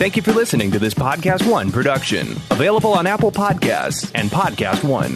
Thank you for listening to this Podcast One production. Available on Apple Podcasts and Podcast One.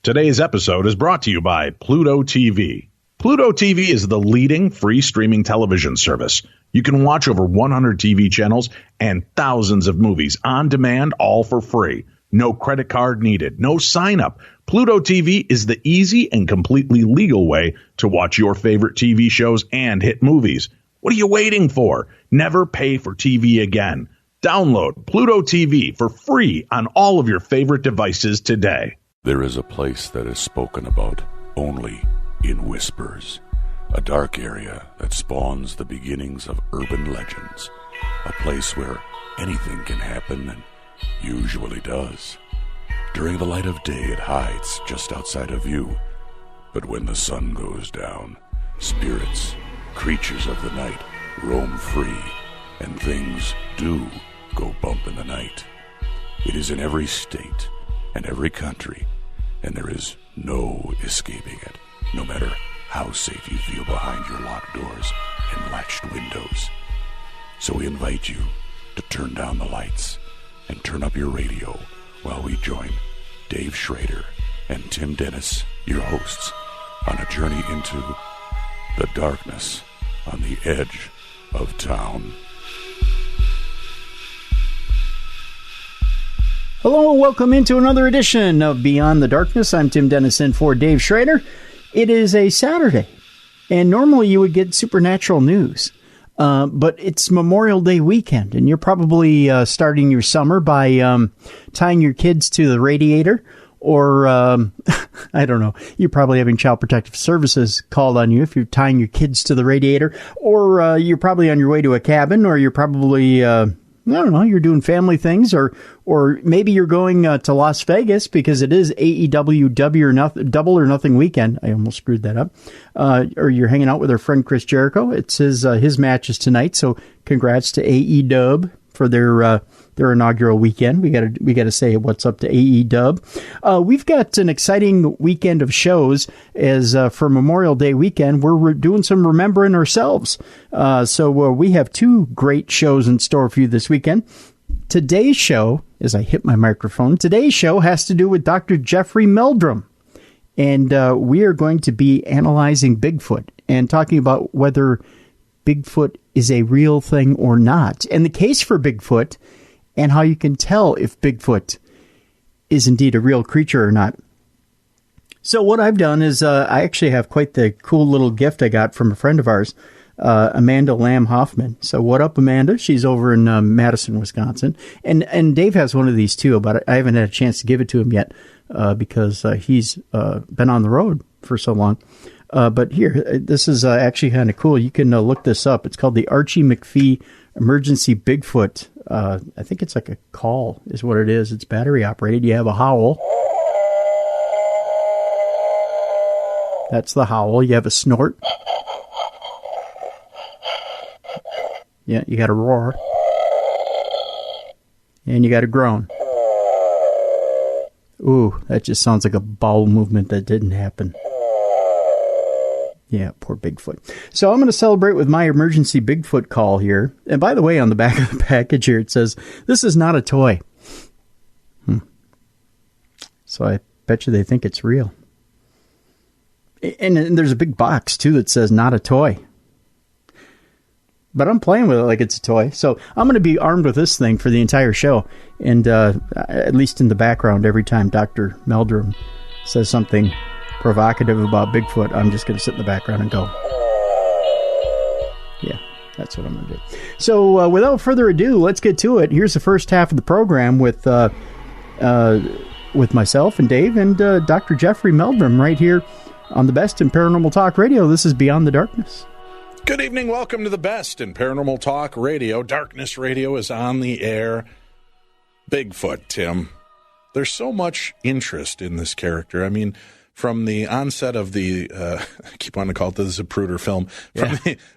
Today's episode is brought to you by Pluto TV. Pluto TV is the leading free streaming television service. You can watch over 100 TV channels and thousands of movies on demand, all for free. No credit card needed, no sign up. Pluto TV is the easy and completely legal way to watch your favorite TV shows and hit movies. What are you waiting for? Never pay for TV again. Download Pluto TV for free on all of your favorite devices today. There is a place that is spoken about only in whispers. A dark area that spawns the beginnings of urban legends. A place where anything can happen and usually does. During the light of day, it hides just outside of view. But when the sun goes down, spirits, creatures of the night, roam free, and things do go bump in the night. It is in every state and every country, and there is no escaping it, no matter how safe you feel behind your locked doors and latched windows. So we invite you to turn down the lights and turn up your radio while we join Dave Schrader and Tim Dennis, your hosts, on a journey into the darkness on the edge of town. Hello and welcome into another edition of Beyond the Darkness. I'm Tim Dennis in for Dave Schrader. It is a Saturday, and normally you would get supernatural news. But it's Memorial Day weekend, and you're probably starting your summer by tying your kids to the radiator, or I don't know. You're probably having Child Protective Services called on you if you're tying your kids to the radiator, or you're probably on your way to a cabin, or you're probably I don't know, you're doing family things, or maybe you're going to Las Vegas because it is AEW Double or Nothing weekend. I almost screwed that up. Or you're hanging out with our friend Chris Jericho. It's his matches tonight, so congrats to AEW for their inaugural weekend. We got to say what's up to AEW. We've got an exciting weekend of shows as for Memorial Day weekend. We're doing some remembering ourselves. So we have two great shows in store for you this weekend. Today's show, as I hit my microphone, today's show has to do with Dr. Jeffrey Meldrum. And we are going to be analyzing Bigfoot and talking about whether Bigfoot is a real thing or not, and the case for Bigfoot, and how you can tell if Bigfoot is indeed a real creature or not. So what I've done is I actually have quite the cool little gift I got from a friend of ours, Amanda Lamb Hoffman. So what up, Amanda? She's over in Madison, Wisconsin. And Dave has one of these too, but I haven't had a chance to give it to him yet because he's been on the road for so long. But here, this is actually kind of cool. You can look this up. It's called the Archie McPhee Emergency Bigfoot. I think it's like a call is what it is. It's battery operated. You have a howl. That's the howl. You have a snort. Yeah, you got a roar. And you got a groan. Ooh, that just sounds like a bowel movement that didn't happen. Yeah, poor Bigfoot. So I'm going to celebrate with my emergency Bigfoot call here. And by the way, on the back of the package here, it says, this is not a toy. So I bet you they think it's real. And there's a big box, too, that says not a toy. But I'm playing with it like it's a toy. So I'm going to be armed with this thing for the entire show. And at least in the background, every time Dr. Meldrum says something provocative about Bigfoot, I'm just going to sit in the background and go, yeah, that's what I'm going to do. So without further ado, let's get to it. Here's the first half of the program with myself and Dave and Dr. Jeffrey Meldrum right here on the Best in Paranormal Talk Radio. This is Beyond the Darkness. Good evening. Welcome to the Best in Paranormal Talk Radio. Darkness Radio is on the air. Bigfoot, Tim. There's so much interest in this character. I mean, from the onset of the, I keep wanting to call it the Zapruder film,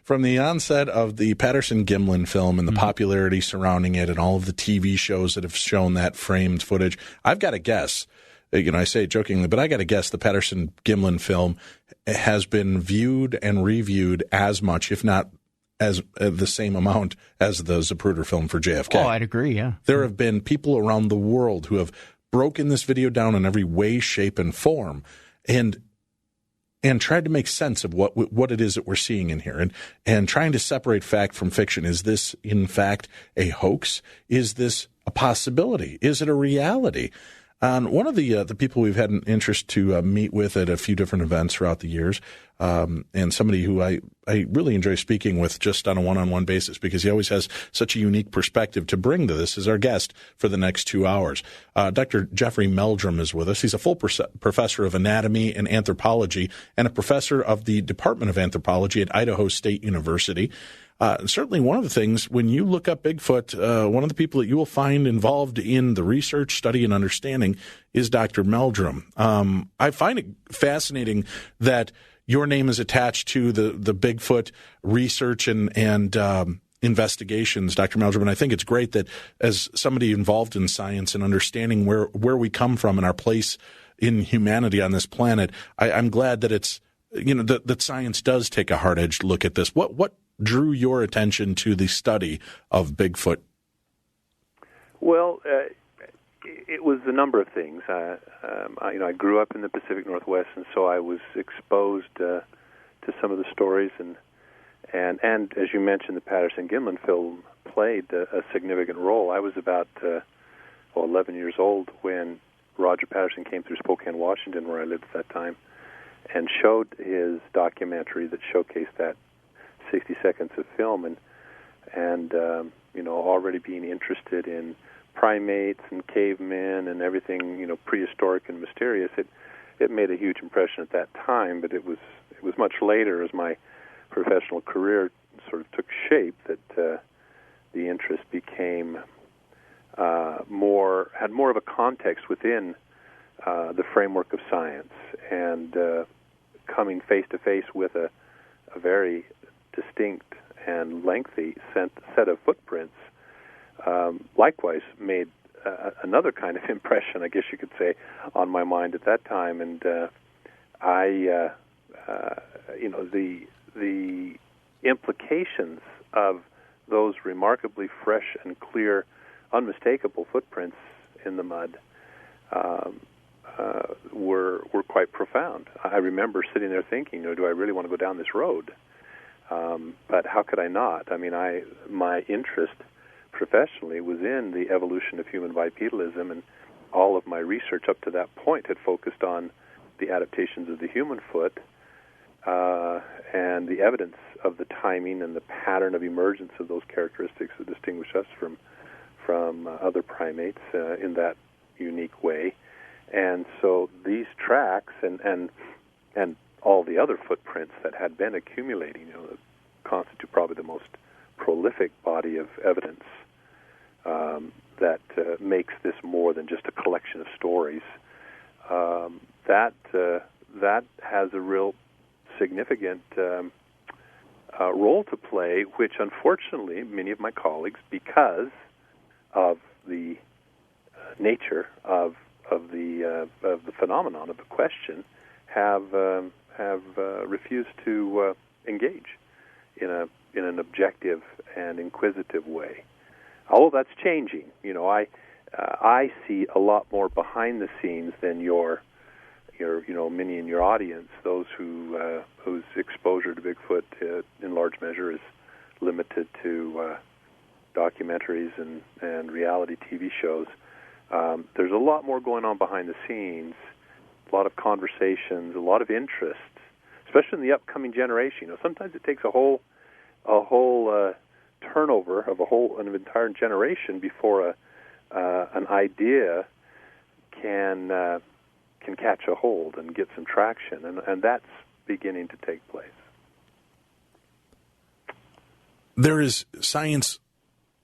from the onset of the Patterson-Gimlin film and the popularity surrounding it and all of the TV shows that have shown that framed footage, I've got to guess, I say it jokingly, but I got to guess the Patterson-Gimlin film has been viewed and reviewed as much, if not as the same amount as the Zapruder film for JFK. Oh, I'd agree, yeah. There have been people around the world who have broken this video down in every way, shape, and form, and tried to make sense of what it is that we're seeing in here, and trying to separate fact from fiction. Is this, in fact, a hoax? Is this a possibility? Is it a reality? One of the people we've had an interest to meet with at a few different events throughout the years, and somebody who I really enjoy speaking with just on a one-on-one basis because he always has such a unique perspective to bring to this, is our guest for the next 2 hours. Dr. Jeffrey Meldrum is with us. He's a full professor of anatomy and anthropology and a professor of the Department of Anthropology at Idaho State University. Certainly one of the things, when you look up Bigfoot, one of the people that you will find involved in the research, study, and understanding is Dr. Meldrum. I find it fascinating that your name is attached to the Bigfoot research and investigations, Dr. Meldrum, and I think it's great that as somebody involved in science and understanding where we come from and our place in humanity on this planet, I'm glad that it's, that science does take a hard-edged look at this. What drew your attention to the study of Bigfoot? Well, it was a number of things. I grew up in the Pacific Northwest, and so I was exposed to some of the stories, and as you mentioned, the Patterson-Gimlin film played a significant role. I was about 11 years old when Roger Patterson came through Spokane, Washington, where I lived at that time, and showed his documentary that showcased that 60 seconds of film, and already being interested in primates and cavemen and everything, prehistoric and mysterious. It made a huge impression at that time, but it was much later, as my professional career sort of took shape, that the interest became had more of a context within the framework of science, and coming face to face with a very distinct and lengthy set of footprints likewise made another kind of impression, I guess you could say, on my mind at that time. And the implications of those remarkably fresh and clear, unmistakable footprints in the mud were quite profound. I remember sitting there thinking, do I really want to go down this road? But how could I not? I mean, my interest professionally was in the evolution of human bipedalism, and all of my research up to that point had focused on the adaptations of the human foot and the evidence of the timing and the pattern of emergence of those characteristics that distinguish us from other primates in that unique way. And so these tracks and all the other footprints that had been accumulating, constitute probably the most prolific body of evidence that makes this more than just a collection of stories. That has a real significant role to play, which unfortunately many of my colleagues, because of the nature of the phenomenon of the question, have refused to engage in an objective and inquisitive way. Although that's changing, I see a lot more behind the scenes than your many in your audience. Those whose exposure to Bigfoot in large measure is limited to documentaries and reality TV shows. There's a lot more going on behind the scenes. A lot of conversations, a lot of interest, especially in the upcoming generation. Sometimes it takes a whole turnover of an entire generation before an idea can catch a hold and get some traction, and that's beginning to take place. There is science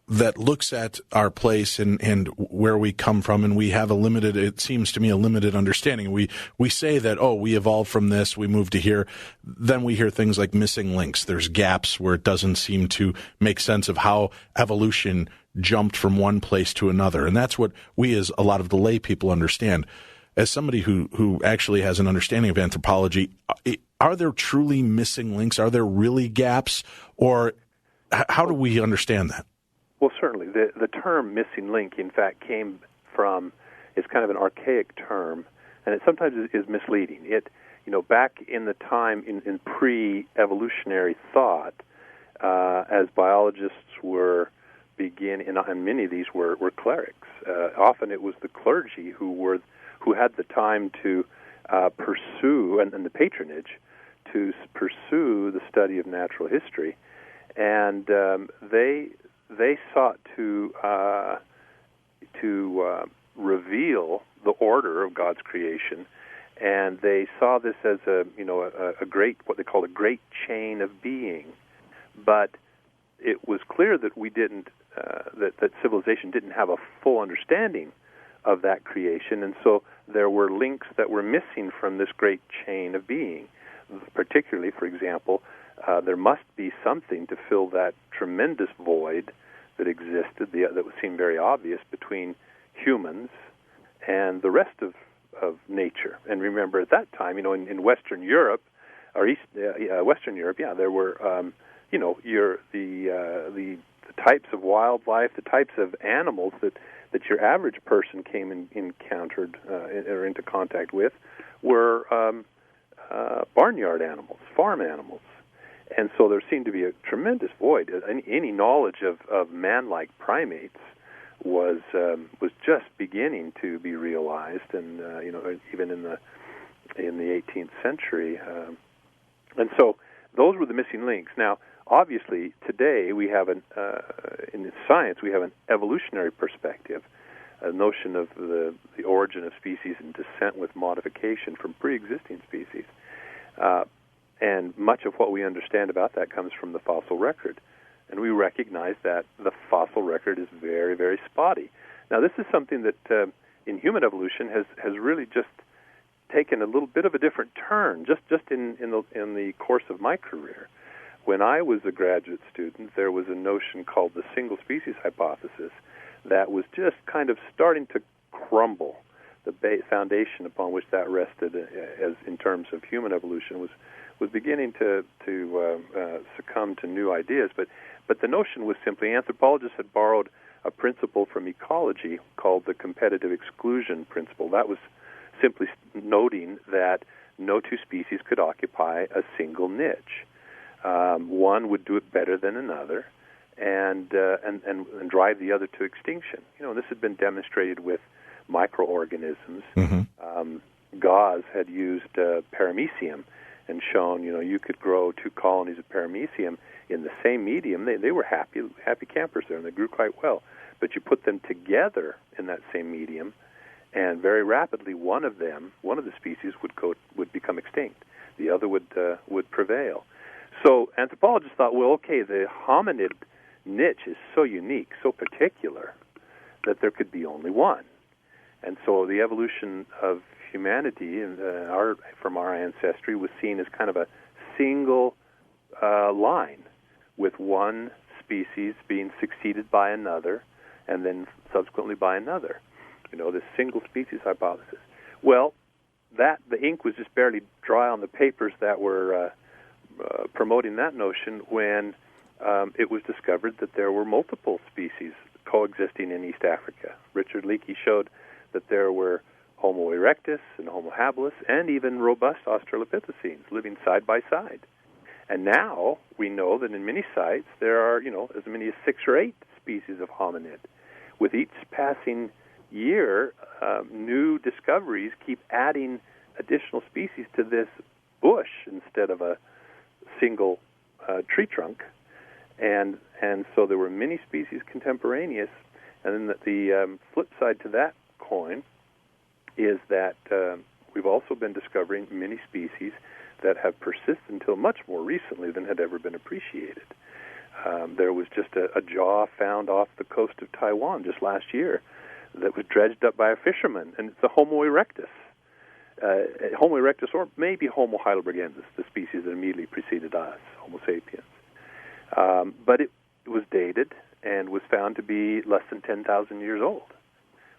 that looks at our place and where we come from, and we have it seems to me, a limited understanding. We say that, we evolved from this, we moved to here. Then we hear things like missing links. There's gaps where it doesn't seem to make sense of how evolution jumped from one place to another. And that's what we, as a lot of the lay people, understand. As somebody who actually has an understanding of anthropology, are there truly missing links? Are there really gaps? Or How do we understand that? Well, certainly. The term missing link, in fact, came from, it's kind of an archaic term, and it sometimes is misleading. It, back in the time in pre-evolutionary thought, as biologists were beginning, and many of these were clerics. Often it was the clergy who had the time to pursue, and the patronage, to pursue the study of natural history, and they sought to reveal the order of God's creation, and they saw this as a great, what they call a great chain of being. But it was clear that we didn't, that civilization didn't have a full understanding of that creation, and so there were links that were missing from this great chain of being. Particularly, for example, there must be something to fill that tremendous void that existed, that would seem very obvious, between humans and the rest of nature. And remember, at that time, in Western Europe, or Western Europe, there were, the types of wildlife, the types of animals that your average person encountered or into contact with were barnyard animals, farm animals. And so there seemed to be a tremendous void. Any knowledge of man-like primates was just beginning to be realized, and even in the 18th century. And so those were the missing links. Now, obviously, today we have in science we have an evolutionary perspective, a notion of the origin of species and descent with modification from pre-existing species. And much of what we understand about that comes from the fossil record. And we recognize that the fossil record is very, very spotty. Now, this is something that in human evolution has really just taken a little bit of a different turn, just in the course of my career. When I was a graduate student, there was a notion called the single species hypothesis that was just kind of starting to crumble. The foundation upon which that rested, as in terms of human evolution, was beginning to succumb to new ideas. But the notion was simply, anthropologists had borrowed a principle from ecology called the competitive exclusion principle. That was simply noting that no two species could occupy a single niche. One would do it better than another, and drive the other to extinction. This had been demonstrated with microorganisms. Mm-hmm. Gauss had used paramecium and shown, you could grow two colonies of paramecium in the same medium. They were happy campers there, and they grew quite well. But you put them together in that same medium, and very rapidly one of the species would become extinct. The other would prevail. So anthropologists thought, well, okay, the hominid niche is so unique, so particular, that there could be only one. And so the evolution of humanity and from our ancestry was seen as kind of a single line, with one species being succeeded by another, and then subsequently by another. This single species hypothesis. Well, the ink was just barely dry on the papers that were promoting that notion when it was discovered that there were multiple species coexisting in East Africa. Richard Leakey showed that there were Homo erectus and Homo habilis and even robust Australopithecines living side by side. And now we know that in many sites there are, as many as 6 or 8 species of hominid. With each passing year, new discoveries keep adding additional species to this bush instead of a single tree trunk. And so there were many species contemporaneous. And then the flip side to that coin is that we've also been discovering many species that have persisted until much more recently than had ever been appreciated. There was just a jaw found off the coast of Taiwan just last year that was dredged up by a fisherman, and it's a Homo erectus. Homo erectus, or maybe Homo heidelbergensis, the species that immediately preceded us, Homo sapiens. But it was dated and was found to be less than 10,000 years old.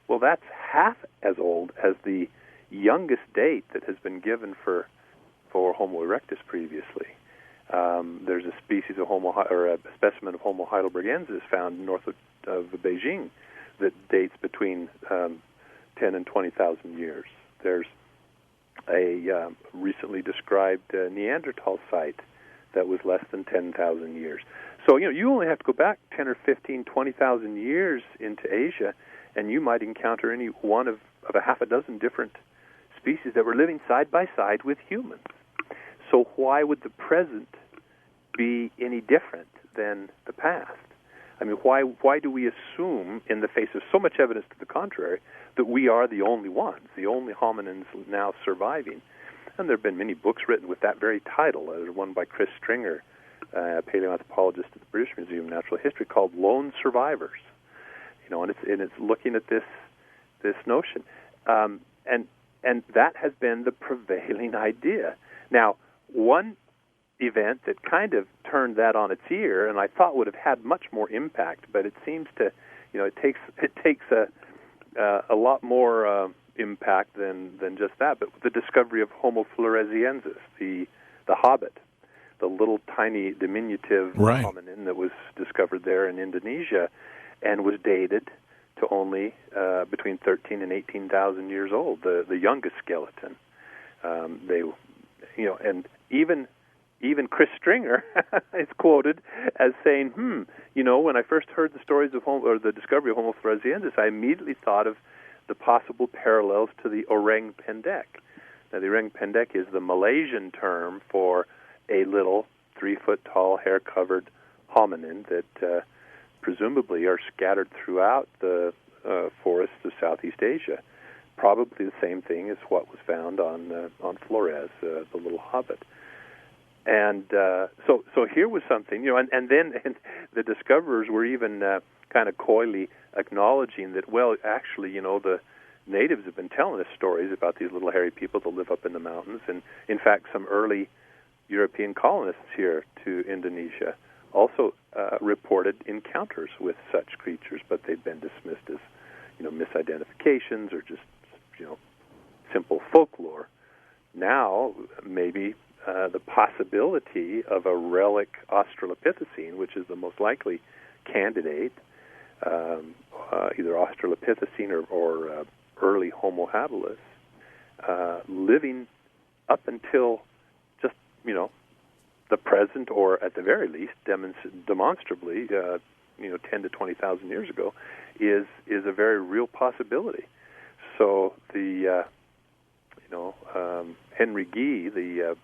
Well, that's half as old as the youngest date that has been given for Homo erectus previously. There's a species of a specimen of Homo heidelbergensis found north of Beijing that dates between 10 and 20,000 years. There's a recently described Neanderthal site that was less than 10,000 years. So, you only have to go back 10 or 15, 20,000 years into Asia, and you might encounter any one of a half a dozen different species that were living side by side with humans. So why would the present be any different than the past? I mean, why do we assume, in the face of so much evidence to the contrary, that we are the only ones, the only hominins now surviving? And there have been many books written with that very title. There's one by Chris Stringer, a paleoanthropologist at the British Museum of Natural History, called Lone Survivors. And it's looking at this notion, and that has been the prevailing idea. Now, one event that kind of turned that on its ear, and I thought would have had much more impact, but it seems to, it takes a lot more impact than just that. But the discovery of Homo floresiensis, the hobbit, the little tiny diminutive hominin that was discovered there in Indonesia, and was dated to only between 13 and 18,000 years old, the youngest skeleton. And even Chris Stringer is quoted as saying, when I first heard the stories of the discovery of Homo floresiensis, I immediately thought of the possible parallels to the orang pendek. Now, the orang pendek is the Malaysian term for a little 3-foot-tall, hair-covered hominin that presumably are scattered throughout the forests of Southeast Asia. Probably the same thing as what was found on Flores, the little hobbit. And so here was something, and then the discoverers were even kind of coyly acknowledging that, well, actually, the natives have been telling us stories about these little hairy people that live up in the mountains. And, in fact, some early European colonists here to Indonesia also reported encounters with such creatures, but they'd been dismissed as, misidentifications or just, simple folklore. Now, maybe the possibility of a relic Australopithecine, which is the most likely candidate, either Australopithecine or early Homo habilis, living up until just, the present, or at the very least, demonstrably, 10 to 20,000 years ago, is a very real possibility. So the, Henry Gee, the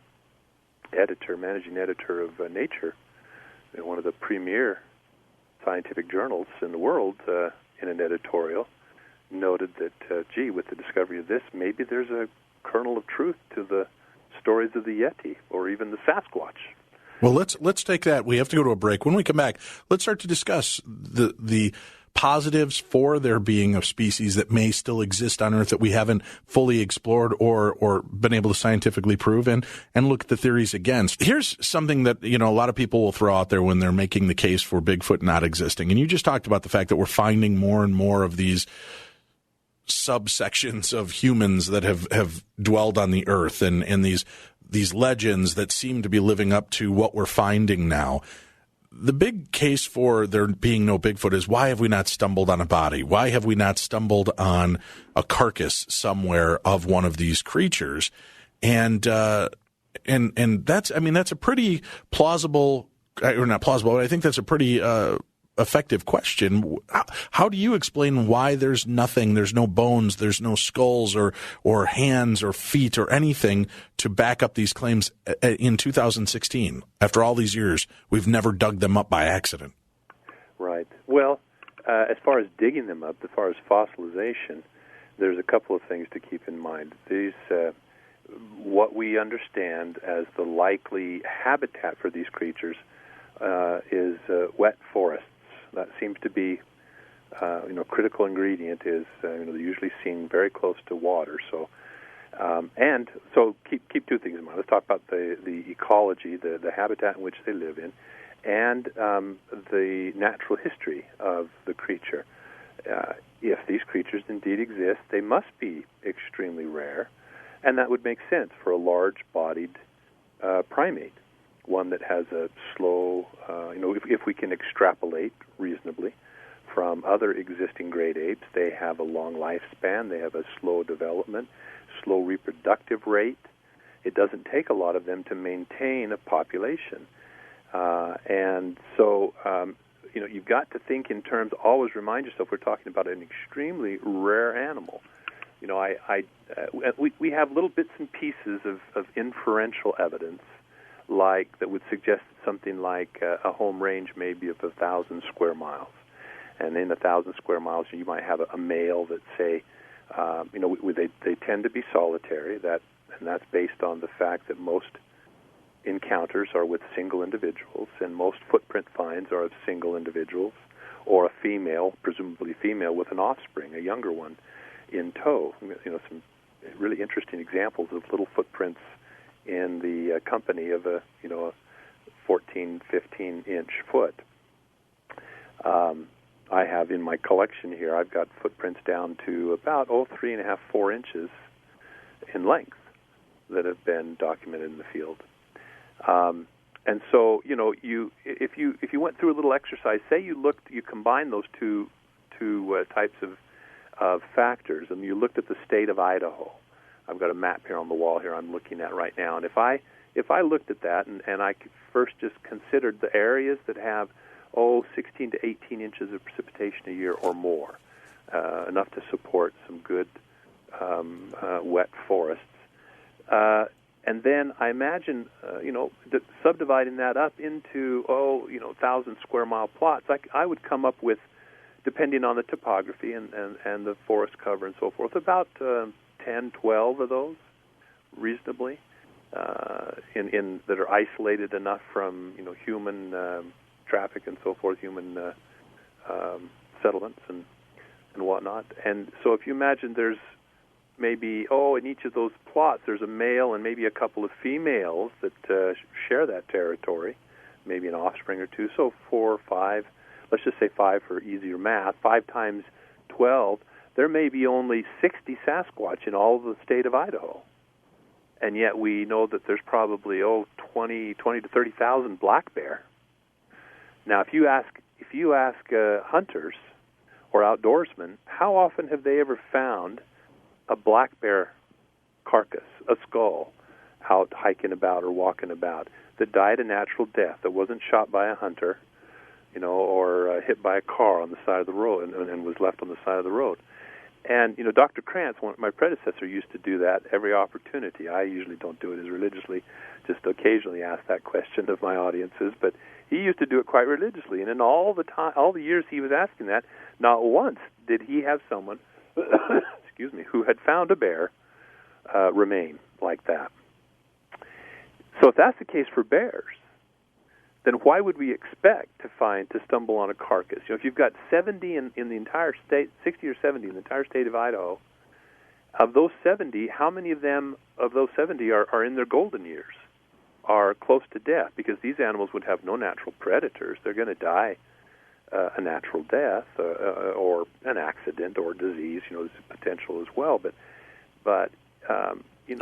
managing editor of Nature, one of the premier scientific journals in the world, in an editorial, noted that, with the discovery of this, maybe there's a kernel of truth to the stories of the Yeti or even the Sasquatch. Well, let's take that. We have to go to a break. When we come back, let's start to discuss the positives for there being a species that may still exist on Earth that we haven't fully explored or been able to scientifically prove, and look at the theories against. Here's something that, a lot of people will throw out there when they're making the case for Bigfoot not existing. And you just talked about the fact that we're finding more and more of these subsections of humans that have dwelled on the Earth, and these legends that seem to be living up to what we're finding now. The big case for there being no Bigfoot is, why have we not stumbled on a body? Why have we not stumbled on a carcass somewhere of one of these creatures? And that's a pretty plausible, or not plausible, but I think that's a pretty effective question. How do you explain why there's nothing, there's no bones, there's no skulls or hands or feet or anything to back up these claims in 2016? After all these years, we've never dug them up by accident. Right. Well, as far as digging them up, as far as fossilization, there's a couple of things to keep in mind. These, what we understand as the likely habitat for these creatures is wet forests. That seems to be, critical ingredient is, they're usually seen very close to water. So, and so keep two things in mind. Let's talk about the ecology, the habitat in which they live in, and the natural history of the creature. If these creatures indeed exist, they must be extremely rare, and that would make sense for a large-bodied primate. one that has a slow, if we can extrapolate reasonably from other existing great apes, they have a long lifespan, they have a slow development, slow reproductive rate. It doesn't take a lot of them to maintain a population. And so, you've got to think in terms, always remind yourself we're talking about an extremely rare animal. We have little bits and pieces of inferential evidence that would suggest something like a home range maybe of 1,000 square miles. And in 1,000 square miles, you might have a male that, say, they tend to be solitary, and that's based on the fact that most encounters are with single individuals, and most footprint finds are of single individuals, or a female, presumably female, with an offspring, a younger one, in tow. Some really interesting examples of little footprints in the company of a 14, 15-inch foot. I have in my collection here, I've got footprints down to about 3.5, 4 inches in length that have been documented in the field. And so, if you went through a little exercise, say you combine those two types of factors, and you looked at the state of Idaho. I've got a map here on the wall here I'm looking at right now, and if I looked at that and I first just considered the areas that have 16 to 18 inches of precipitation a year or more, enough to support some good wet forests. And then I imagine, subdividing that up into, 1,000 square mile plots, I would come up with, depending on the topography and the forest cover and so forth, about 10, 12 of those, reasonably, that are isolated enough from, human traffic and so forth, human settlements and whatnot. And so if you imagine there's maybe, in each of those plots there's a male and maybe a couple of females that share that territory, maybe an offspring or two, so 4 or 5, let's just say 5 for easier math, 5 times 12, there may be only 60 Sasquatch in all of the state of Idaho. And yet we know that there's probably, 20 to 30,000 black bear. Now, if you ask hunters or outdoorsmen, how often have they ever found a black bear carcass, a skull, out hiking about or walking about that died a natural death, that wasn't shot by a hunter, or hit by a car on the side of the road and was left on the side of the road? And, Dr. Krantz, my predecessor, used to do that every opportunity. I usually don't do it as religiously, just occasionally ask that question of my audiences, but he used to do it quite religiously. And in all the years he was asking that, not once did he have someone who had found a bear remain like that. So if that's the case for bears, then why would we expect to stumble on a carcass? If you've got 70 in the entire state, 60 or 70 in the entire state of Idaho, of those 70, how many of those 70 are in their golden years, are close to death? Because these animals would have no natural predators. They're going to die a natural death or an accident or disease. There's potential as well. But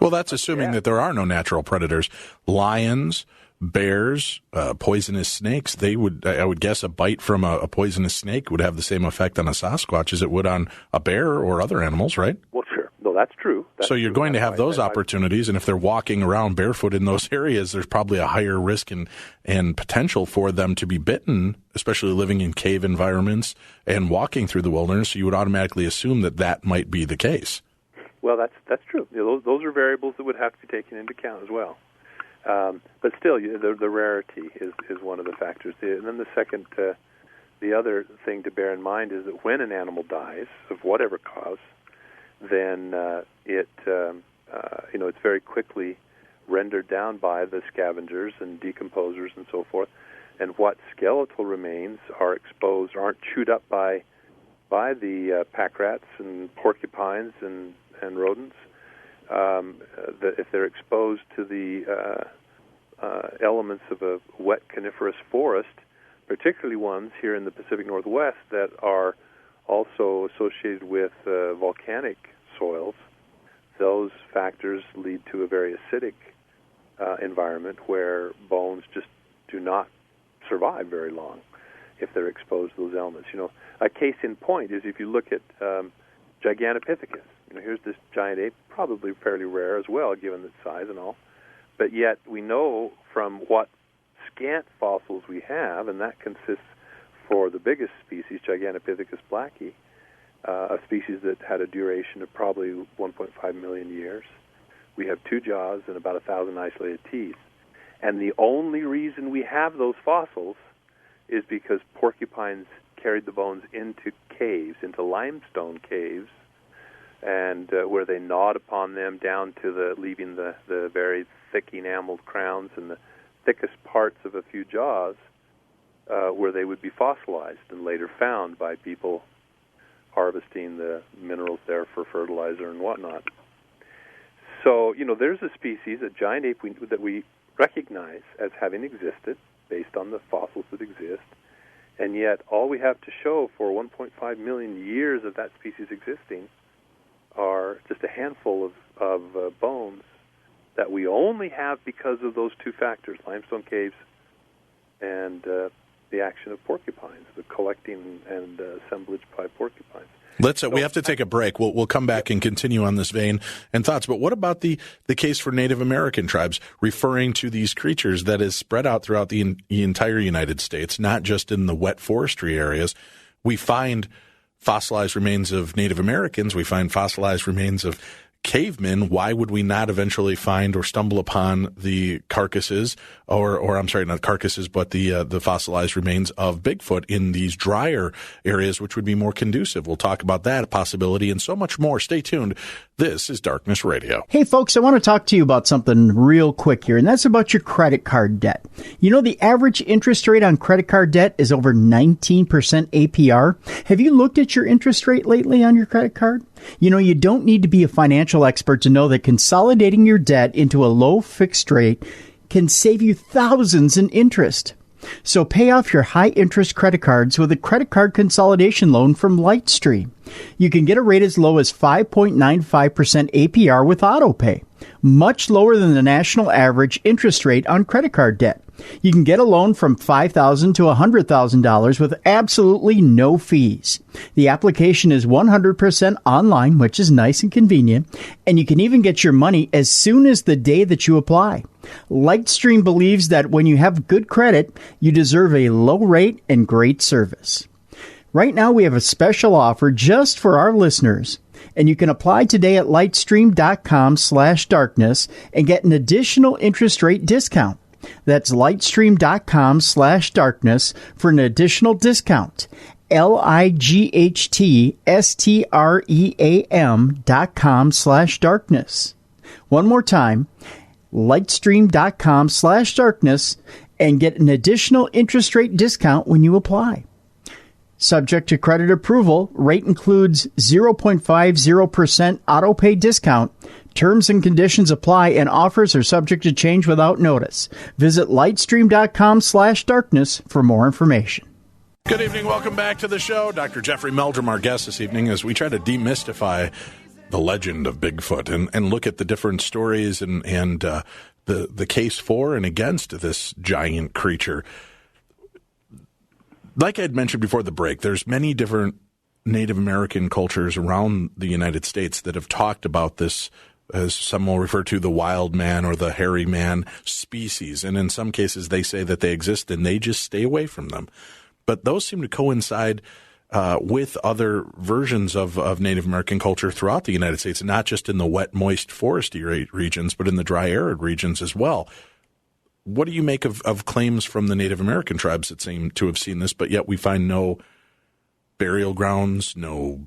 well, that's assuming that there are no natural predators. Lions, bears, poisonous snakes, I would guess a bite from a poisonous snake would have the same effect on a Sasquatch as it would on a bear or other animals, right? Well, sure. No, that's true. So you're going to have those opportunities, and if they're walking around barefoot in those areas, there's probably a higher risk and potential for them to be bitten, especially living in cave environments and walking through the wilderness. So you would automatically assume that might be the case. Well, that's true. Those are variables that would have to be taken into account as well. But still, the rarity is one of the factors. And then the other thing to bear in mind is that when an animal dies of whatever cause, then it's very quickly rendered down by the scavengers and decomposers and so forth. And what skeletal remains are exposed, aren't chewed up by the pack rats and porcupines and rodents. If they're exposed to the elements of a wet coniferous forest, particularly ones here in the Pacific Northwest that are also associated with volcanic soils, those factors lead to a very acidic environment where bones just do not survive very long if they're exposed to those elements. A case in point is if you look at Gigantopithecus. Here's this giant ape, probably fairly rare as well, given its size and all. But yet we know from what scant fossils we have, and that consists for the biggest species, Gigantopithecus blacki, a species that had a duration of probably 1.5 million years. We have 2 jaws and about 1,000 isolated teeth. And the only reason we have those fossils is because porcupines carried the bones into caves, into limestone caves, and where they gnawed upon them down to leaving the very thick enameled crowns and the thickest parts of a few jaws, where they would be fossilized and later found by people harvesting the minerals there for fertilizer and whatnot. So, there's a species, a giant ape, that we recognize as having existed based on the fossils that exist, and yet all we have to show for 1.5 million years of that species existing are just a handful of bones that we only have because of those 2 factors, limestone caves and the action of porcupines, the collecting and assemblage by porcupines. We have to take a break. We'll come back and continue on this vein and thoughts. But what about the case for Native American tribes, referring to these creatures that is spread out throughout the entire United States, not just in the wet forestry areas? We find fossilized remains of Native Americans. We find fossilized remains of cavemen. Why would we not eventually find or stumble upon the carcasses, or I'm sorry, not carcasses, but the fossilized remains of Bigfoot in these drier areas, which would be more conducive? We'll talk about that possibility and so much more. Stay tuned. This is Darkness Radio. Hey, folks, I want to talk to you about something real quick here, and that's about your credit card debt. The average interest rate on credit card debt is over 19% APR. Have you looked at your interest rate lately on your credit card? You don't need to be a financial expert to know that consolidating your debt into a low fixed rate can save you thousands in interest. So pay off your high-interest credit cards with a credit card consolidation loan from Lightstream. You can get a rate as low as 5.95% APR with AutoPay, much lower than the national average interest rate on credit card debt. You can get a loan from $5,000 to $100,000 with absolutely no fees. The application is 100% online, which is nice and convenient, and you can even get your money as soon as the day that you apply. Lightstream believes that when you have good credit, you deserve a low rate and great service. Right now, we have a special offer just for our listeners, and you can apply today at lightstream.com/darkness and get an additional interest rate discount. That's lightstream.com/darkness for an additional discount. lightstream.com/darkness. One more time, lightstream.com/darkness and get an additional interest rate discount when you apply. Subject to credit approval, rate includes 0.50% autopay discount. Terms and conditions apply, and offers are subject to change without notice. Visit lightstream.com/darkness for more information. Good evening. Welcome back to the show. Dr. Jeffrey Meldrum, our guest this evening, as we try to demystify the legend of Bigfoot and look at the different stories and the case for and against this giant creature. Like I had mentioned before the break, there's many different Native American cultures around the United States that have talked about this, as some will refer to the wild man or the hairy man species. And in some cases, they say that they exist and they just stay away from them. But those seem to coincide with other versions of Native American culture throughout the United States, not just in the wet, moist, foresty regions, but in the dry, arid regions as well. What do you make of claims from the Native American tribes that seem to have seen this, but yet we find no burial grounds, no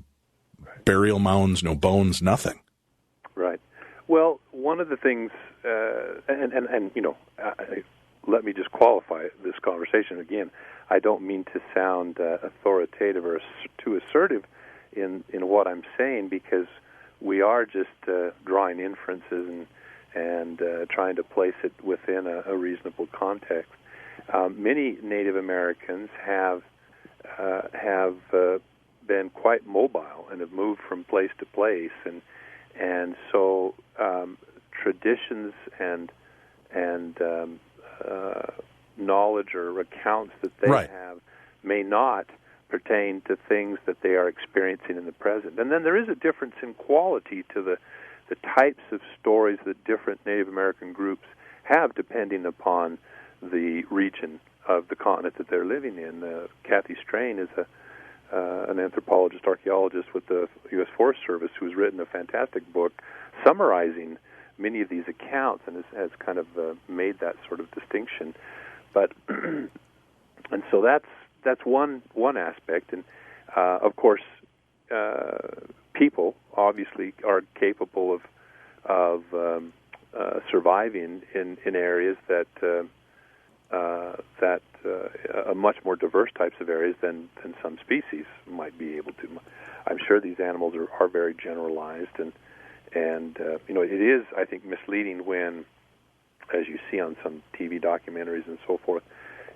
burial mounds, no bones, nothing? Right. Well, one of the things, let me just qualify this conversation again. I don't mean to sound authoritative or too assertive in what I'm saying, because we are just drawing inferences and trying to place it within a reasonable context. Many Native Americans have been quite mobile and have moved from place to place, and so traditions and knowledge or accounts that they have may not pertain to things that they are experiencing in the present. And then there is a difference in quality to the types of stories that different Native American groups have depending upon the region of the continent that they're living in. Kathy Strain is an anthropologist, archaeologist with the U.S. Forest Service who's written a fantastic book summarizing many of these accounts and has kind of made that sort of distinction. But and so that's one aspect, and of course, people obviously are capable of surviving in areas that much more diverse types of areas than some species might be able to. I'm sure these animals are very generalized, and it is, I think, misleading when, as you see on some TV documentaries and so forth,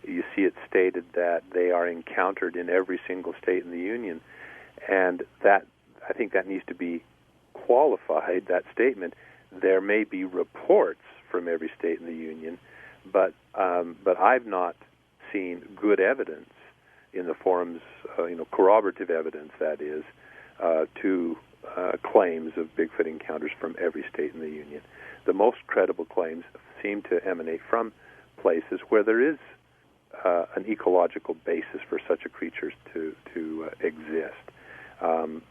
you see it stated that they are encountered in every single state in the Union, and that, I think that needs to be qualified, that statement. There may be reports from every state in the Union, but I've not seen good evidence in the forms, corroborative evidence, that is, to claims of Bigfoot encounters from every state in the Union. The most credible claims seem to emanate from places where there is an ecological basis for such a creature to exist.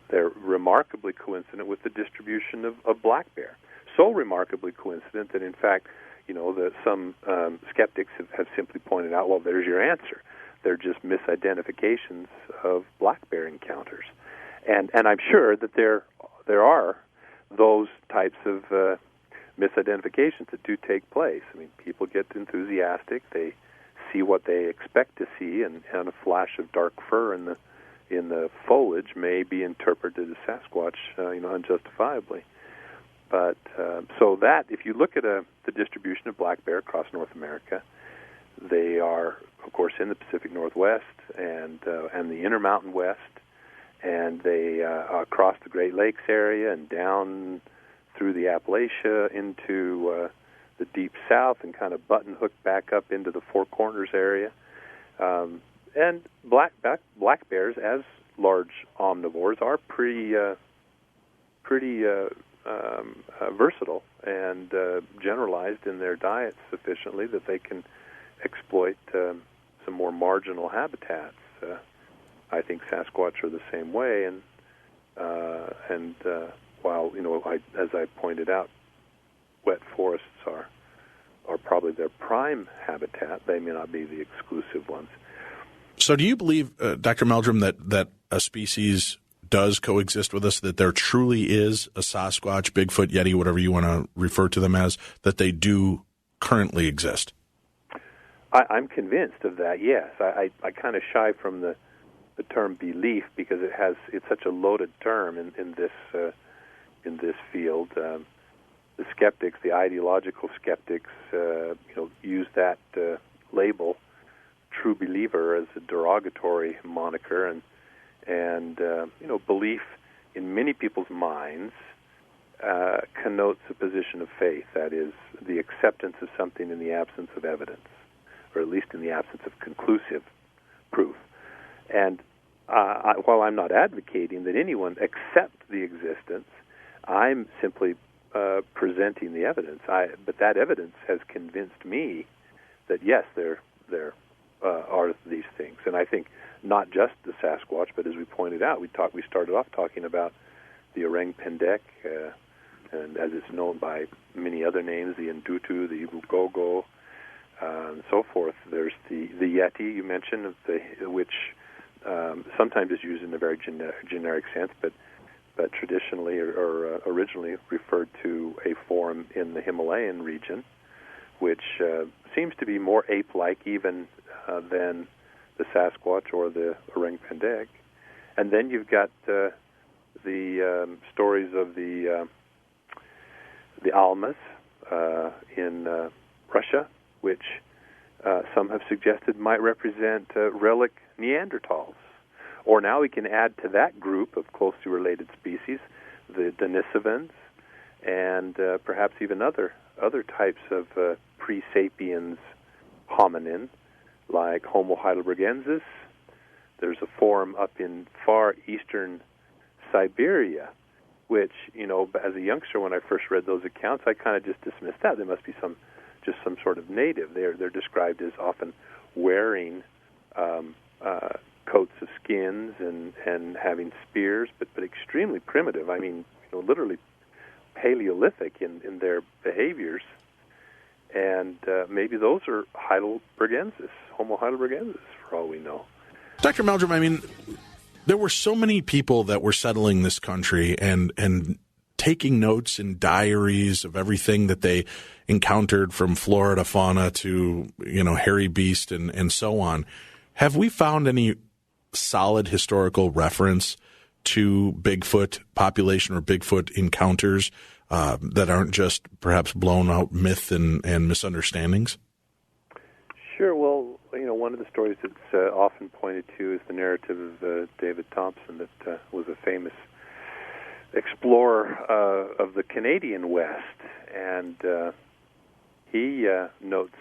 They're remarkably coincident with the distribution of black bear. So remarkably coincident that, in fact, some skeptics have simply pointed out, well, there's your answer. They're just misidentifications of black bear encounters. And I'm sure that there are those types of misidentifications that do take place. I mean, people get enthusiastic. They see what they expect to see, and a flash of dark fur in the foliage may be interpreted as Sasquatch, unjustifiably. But so that, if you look at the distribution of black bear across North America, they are, of course, in the Pacific Northwest and the Intermountain West, and they are across the Great Lakes area and down through the Appalachia into the deep south and kind of button hook back up into the Four Corners area. And black bears, as large omnivores, are pretty versatile and generalized in their diets sufficiently that they can exploit some more marginal habitats. I think Sasquatch are the same way, and while as I pointed out, wet forests are probably their prime habitat, they may not be the exclusive ones. So, do you believe, Dr. Meldrum, that a species does coexist with us, that there truly is a Sasquatch, Bigfoot, Yeti, whatever you want to refer to them as, that they do currently exist? I'm convinced of that, yes. I kind of shy from the term belief because it's such a loaded term in this field. The skeptics, the ideological skeptics, use that label, true believer, as a derogatory moniker, and belief in many people's minds connotes a position of faith, that is, the acceptance of something in the absence of evidence, or at least in the absence of conclusive proof. And while I'm not advocating that anyone accept the existence, I'm simply presenting the evidence. But that evidence has convinced me that, yes, there are these things. And I think not just the Sasquatch, but as we pointed out, we started off talking about the orang pendek, and as it's known by many other names, the Ndutu, the Ibugogo, and so forth. There's the Yeti you mentioned, which sometimes is used in a very generic sense, but traditionally or originally referred to a form in the Himalayan region, which seems to be more ape-like even than the Sasquatch or the orang pendek. And then you've got the stories of the Almas in Russia, which some have suggested might represent relic Neanderthals. Or now we can add to that group of closely related species the Denisovans and perhaps even other types of pre-sapiens hominin, like Homo heidelbergensis. There's a form up in far eastern Siberia, which, as a youngster, when I first read those accounts, I kind of just dismissed that. There must be some sort of native. They're described as often wearing coats of skins and having spears, but extremely primitive. I mean, literally Paleolithic in their behaviors. And maybe those are heidelbergensis, Homo heidelbergensis, for all we know. Dr. Meldrum, I mean, there were so many people that were settling this country and taking notes in diaries of everything that they encountered, from Florida fauna to, hairy beast and so on. Have we found any solid historical reference to Bigfoot population or Bigfoot encounters that aren't just perhaps blown out myth and misunderstandings? Sure. Well, one of the stories that's often pointed to is the narrative of David Thompson, that was a famous explorer of the Canadian West, and he notes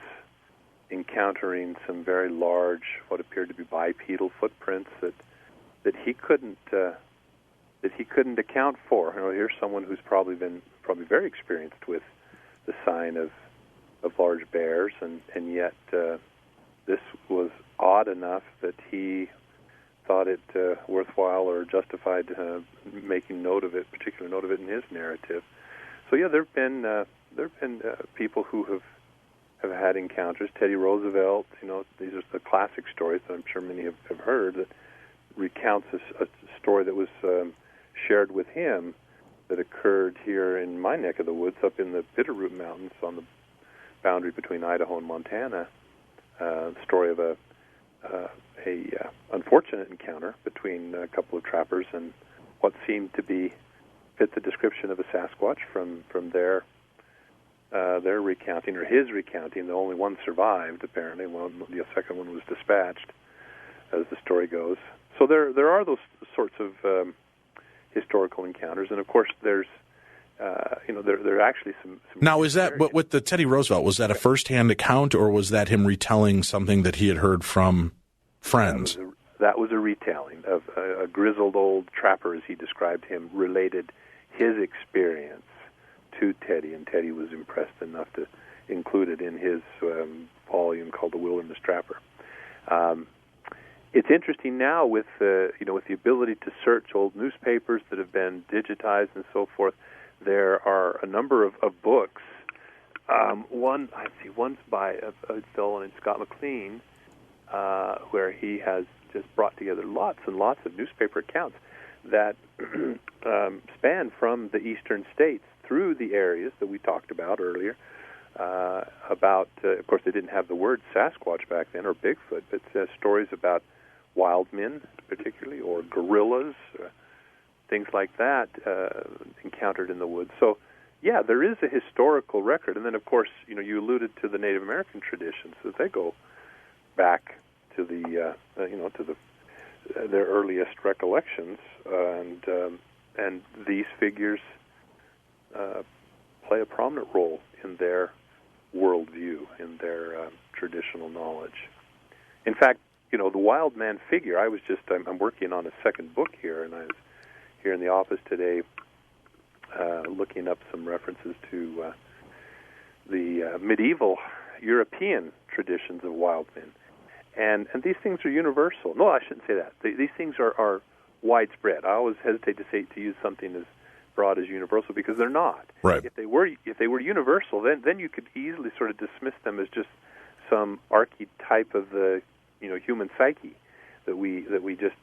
encountering some very large, what appeared to be bipedal footprints that he couldn't account for. Here's someone who's probably very experienced with the sign of large bears, and yet this was odd enough that he thought it worthwhile or justified making particular note of it in his narrative. So yeah, there've been people who have had encounters. Teddy Roosevelt, these are the classic stories that I'm sure many have heard, that recounts a story that was shared with him that occurred here in my neck of the woods, up in the Bitterroot Mountains on the boundary between Idaho and Montana. Story of a unfortunate encounter between a couple of trappers and what seemed to fit the description of a Sasquatch from their recounting, or his recounting. The only one survived, apparently. The second one was dispatched, as the story goes. So there are those sorts of historical encounters, and of course there's there are actually some. Now, is that with the Teddy Roosevelt? Was that a first-hand account, or was that him retelling something that he had heard from friends? That was a retelling of a grizzled old trapper, as he described him, related his experience to Teddy, and Teddy was impressed enough to include it in his volume called The Wilderness Trapper. It's interesting now with the ability to search old newspapers that have been digitized and so forth. There are a number of books. One's by a fellow named Scott McLean, where he has just brought together lots and lots of newspaper accounts that span from the eastern states through the areas that we talked about earlier. Of course, they didn't have the word Sasquatch back then, or Bigfoot, but stories about wild men, particularly, or gorillas, things like that encountered in the woods. So, yeah, there is a historical record. And then, of course, you alluded to the Native American traditions, that they go back to their earliest recollections, and these figures play a prominent role in their worldview, in their traditional knowledge. In fact, the wild man figure, I'm working on a second book here, and I was here in the office today looking up some references to the medieval European traditions of wild men. And these things are universal. No, I shouldn't say that. These things are widespread. I always hesitate to use something as broad as universal, because they're not. Right. If they were universal, then you could easily sort of dismiss them as just some archetype of the human psyche that we just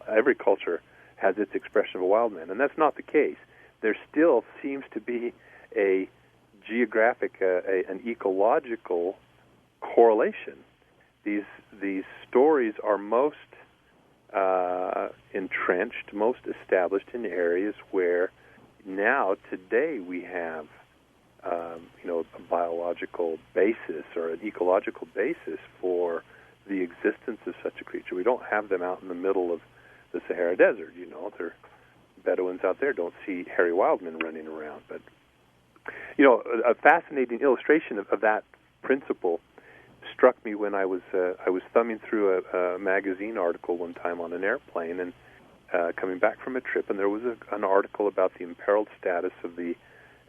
every culture has its expression of a wild man, and that's not the case. There still seems to be a geographic, an ecological correlation. These stories are most entrenched, most established in areas where now today we have a biological basis or an ecological basis for the existence of such a creature. We don't have them out in the middle of the Sahara Desert. They're Bedouins out there don't see hairy wild men running around. But a fascinating illustration of that principle struck me when I was thumbing through a magazine article one time on an airplane and coming back from a trip, and there was an article about the imperiled status of the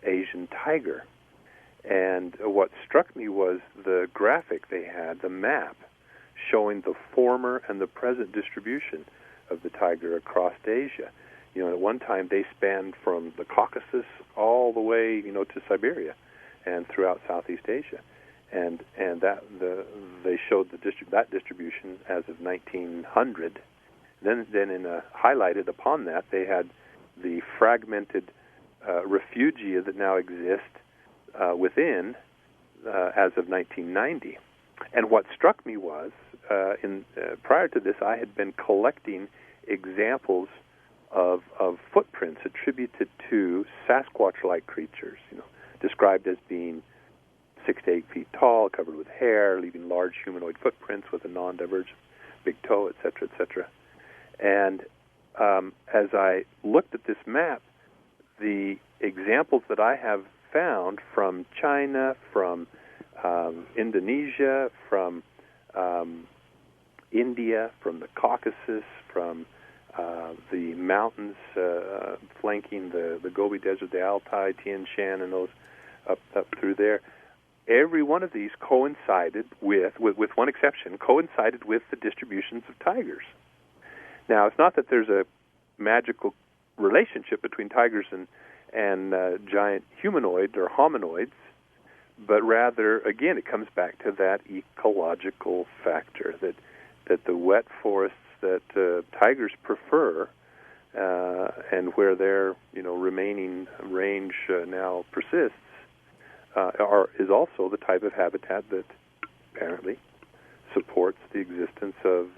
Asian tiger. And what struck me was the graphic they had, the map, showing the former and the present distribution of the tiger across Asia. At one time they spanned from the Caucasus all the way, to Siberia and throughout Southeast Asia. And they showed that distribution as of 1900. Then highlighted upon that, they had the fragmented refugia that now exist within as of 1990. And what struck me was, prior to this, I had been collecting examples of footprints attributed to Sasquatch-like creatures, described as being 6 to 8 feet tall, covered with hair, leaving large humanoid footprints with a non-divergent big toe, etc., etc. And as I looked at this map, the examples that I have found from China, from Indonesia, from India, from the Caucasus, from the mountains flanking the Gobi Desert, the Altai, Tian Shan, and those up through there, every one of these coincided with one exception, coincided with the distributions of tigers. Now, it's not that there's a magical relationship between tigers and giant humanoid or hominoids, but rather, again, it comes back to that ecological factor that the wet forests that tigers prefer, and where their remaining range now persists, is also the type of habitat that apparently supports the existence of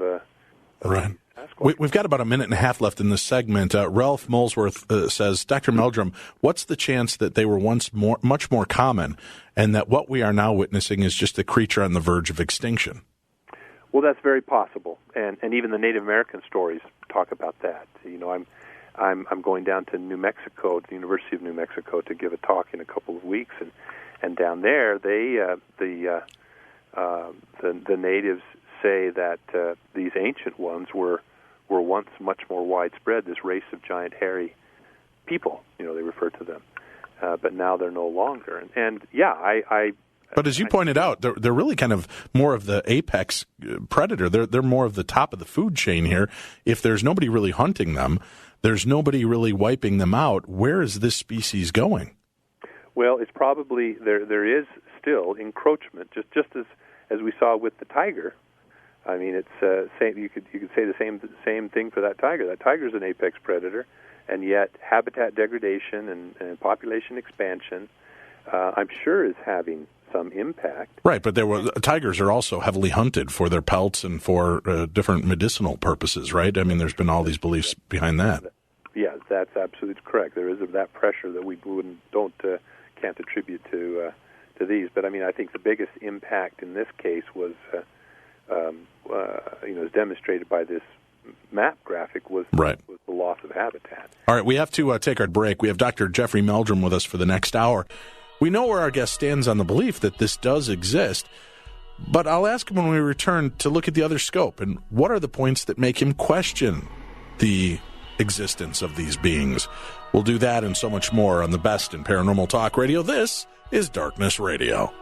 right. We've got about a minute and a half left in this segment. Ralph Molesworth says, Dr. Meldrum, what's the chance that they were once much more common, and that what we are now witnessing is just a creature on the verge of extinction? Well, that's very possible, and even the Native American stories talk about that. I'm going down to New Mexico, to the University of New Mexico, to give a talk in a couple of weeks, and down there, the natives say that these ancient ones were once much more widespread. This race of giant hairy people, they refer to them, but now they're no longer. And yeah, But as you pointed out, they're really kind of more of the apex predator. They're more of the top of the food chain here. If there's nobody really hunting them, there's nobody really wiping them out. Where is this species going? Well, it's probably there is still encroachment, just as we saw with the tiger. I mean, it's you could say the same thing for that tiger. That tiger's an apex predator, and yet habitat degradation and population expansion, I'm sure, is having some impact. Right, but tigers are also heavily hunted for their pelts and for different medicinal purposes, right? I mean, there's been all these beliefs behind that. Yes, that's absolutely correct. There is that pressure that we can't attribute to these. But I mean, I think the biggest impact in this case was, as demonstrated by this map graphic, was the loss of habitat. All right, we have to take our break. We have Dr. Jeffrey Meldrum with us for the next hour. We know where our guest stands on the belief that this does exist, but I'll ask him when we return to look at the other scope and what are the points that make him question the existence of these beings. We'll do that and so much more on the best in paranormal talk radio. This is Darkness Radio.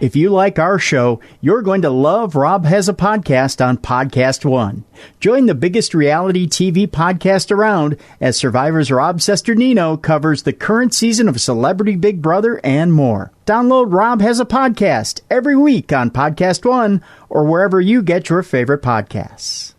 If you like our show, you're going to love Rob Has a Podcast on Podcast One. Join the biggest reality TV podcast around as Survivor's Rob Sesternino covers the current season of Celebrity Big Brother and more. Download Rob Has a Podcast every week on Podcast One or wherever you get your favorite podcasts.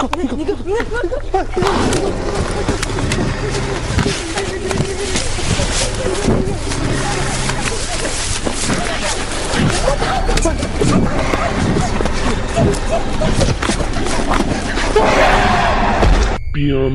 Beyond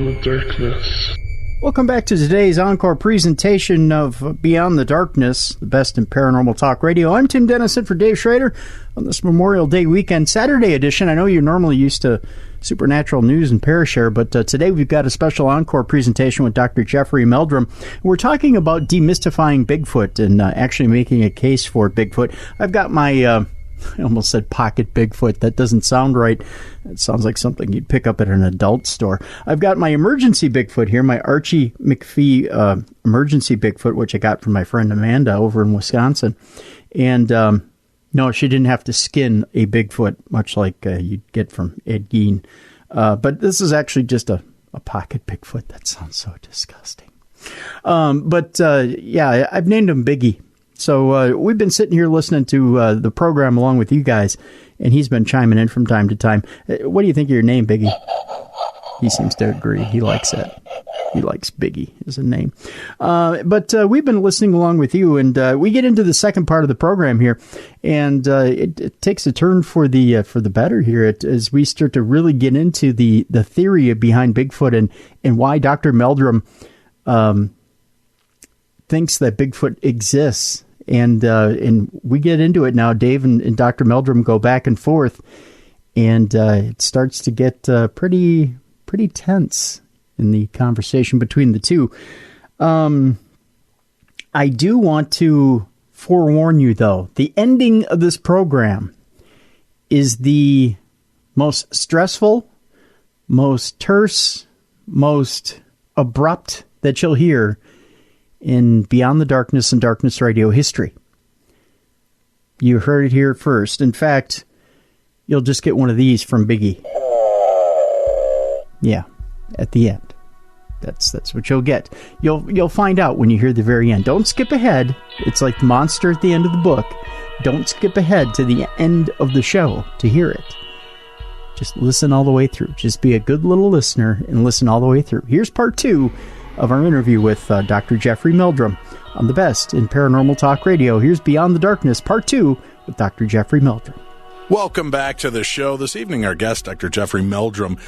the Darkness. Welcome back to today's encore presentation of Beyond the Darkness, the best in paranormal talk radio. I'm Tim Dennison for Dave Schrader on this Memorial Day weekend, Saturday edition. I know you're normally used to supernatural news and parashare, but today we've got a special encore presentation with Dr. Jeffrey Meldrum. We're talking about demystifying Bigfoot and actually making a case for Bigfoot. I've got my... I almost said pocket Bigfoot. That doesn't sound right. It sounds like something you'd pick up at an adult store. I've got my emergency Bigfoot here, my Archie McPhee emergency Bigfoot, which I got from my friend Amanda over in Wisconsin. And no, she didn't have to skin a Bigfoot, much like you'd get from Ed Gein. But this is actually just a pocket Bigfoot. That sounds so disgusting. Yeah, I've named him Biggie. So we've been sitting here listening to the program along with you guys, and he's been chiming in from time to time. What do you think of your name, Biggie? He seems to agree. He likes it. He likes Biggie as a name. But we've been listening along with you, and we get into the second part of the program here, and it takes a turn for the better here as we start to really get into the theory behind Bigfoot and why Dr. Meldrum thinks that Bigfoot exists. And we get into it now. Dave and Dr. Meldrum go back and forth, and it starts to get pretty tense in the conversation between the two. I do want to forewarn you, though. The ending of this program is the most stressful, most terse, most abrupt that you'll hear in Beyond the Darkness and Darkness Radio history. You heard it here first. In fact, you'll just get one of these from Biggie. Yeah, at the end. That's what you'll get. You'll find out when you hear the very end. Don't skip ahead. It's like the monster at the end of the book. Don't skip ahead to the end of the show to hear it. Just listen all the way through. Just be a good little listener and listen all the way through. Here's part 2 of our interview with Dr. Jeffrey Meldrum on the best in paranormal talk radio. Here's Beyond the Darkness, part 2 with Dr. Jeffrey Meldrum. Welcome back to the show. This evening, our guest, Dr. Jeffrey Meldrum.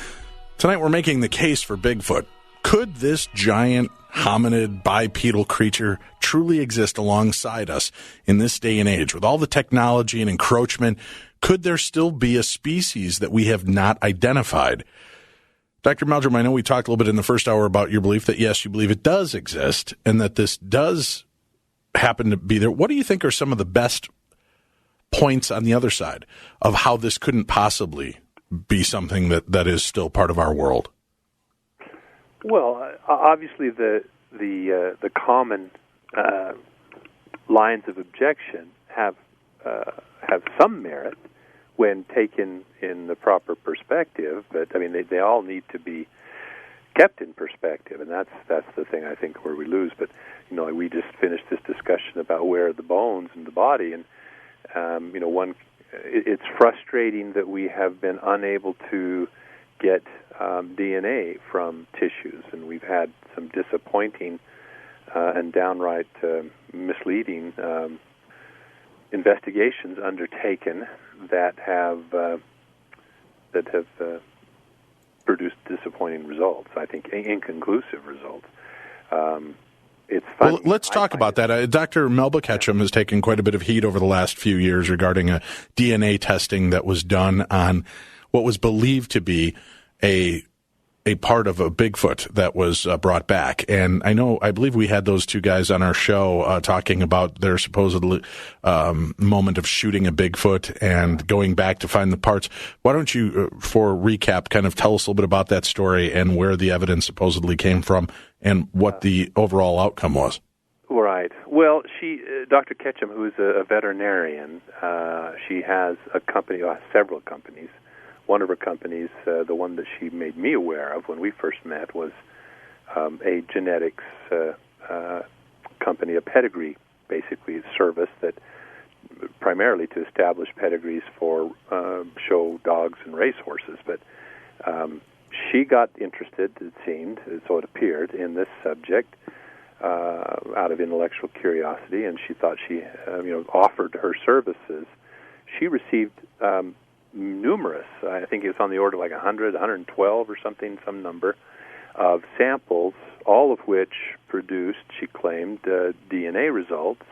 Tonight, we're making the case for Bigfoot. Could this giant hominid bipedal creature truly exist alongside us in this day and age? With all the technology and encroachment, could there still be a species that we have not identified? Dr. Meldrum, I know we talked a little bit in the first hour about your belief that, yes, you believe it does exist and that this does happen to be there. What do you think are some of the best points on the other side of how this couldn't possibly be something that is still part of our world? Well, obviously the common lines of objection have some merit when taken in the proper perspective, but I mean they all need to be kept in perspective, and that's the thing I think where we lose. But we just finished this discussion about where are the bones in the body, and it's frustrating that we have been unable to get DNA from tissues, and we've had some disappointing and downright misleading investigations undertaken that have produced disappointing results. I think inconclusive results. It's fun. Well, let's talk about that. Dr. Melba Ketchum has taken quite a bit of heat over the last few years regarding a DNA testing that was done on what was believed to be a part of a Bigfoot that was brought back. And I believe we had those two guys on our show talking about their supposed moment of shooting a Bigfoot and going back to find the parts. Why don't you, for recap, kind of tell us a little bit about that story and where the evidence supposedly came from and what the overall outcome was? Right. Well, Dr. Ketchum, who is a veterinarian, she has a company, several companies. One of her companies, the one that she made me aware of when we first met, was a genetics company, a pedigree, basically, service that primarily to establish pedigrees for show dogs and racehorses. But she got interested, it seemed, so it appeared, in this subject out of intellectual curiosity, and she thought she offered her services. She received numerous, I think it was on the order like 100, 112 or something, some number, of samples, all of which produced, she claimed, DNA results.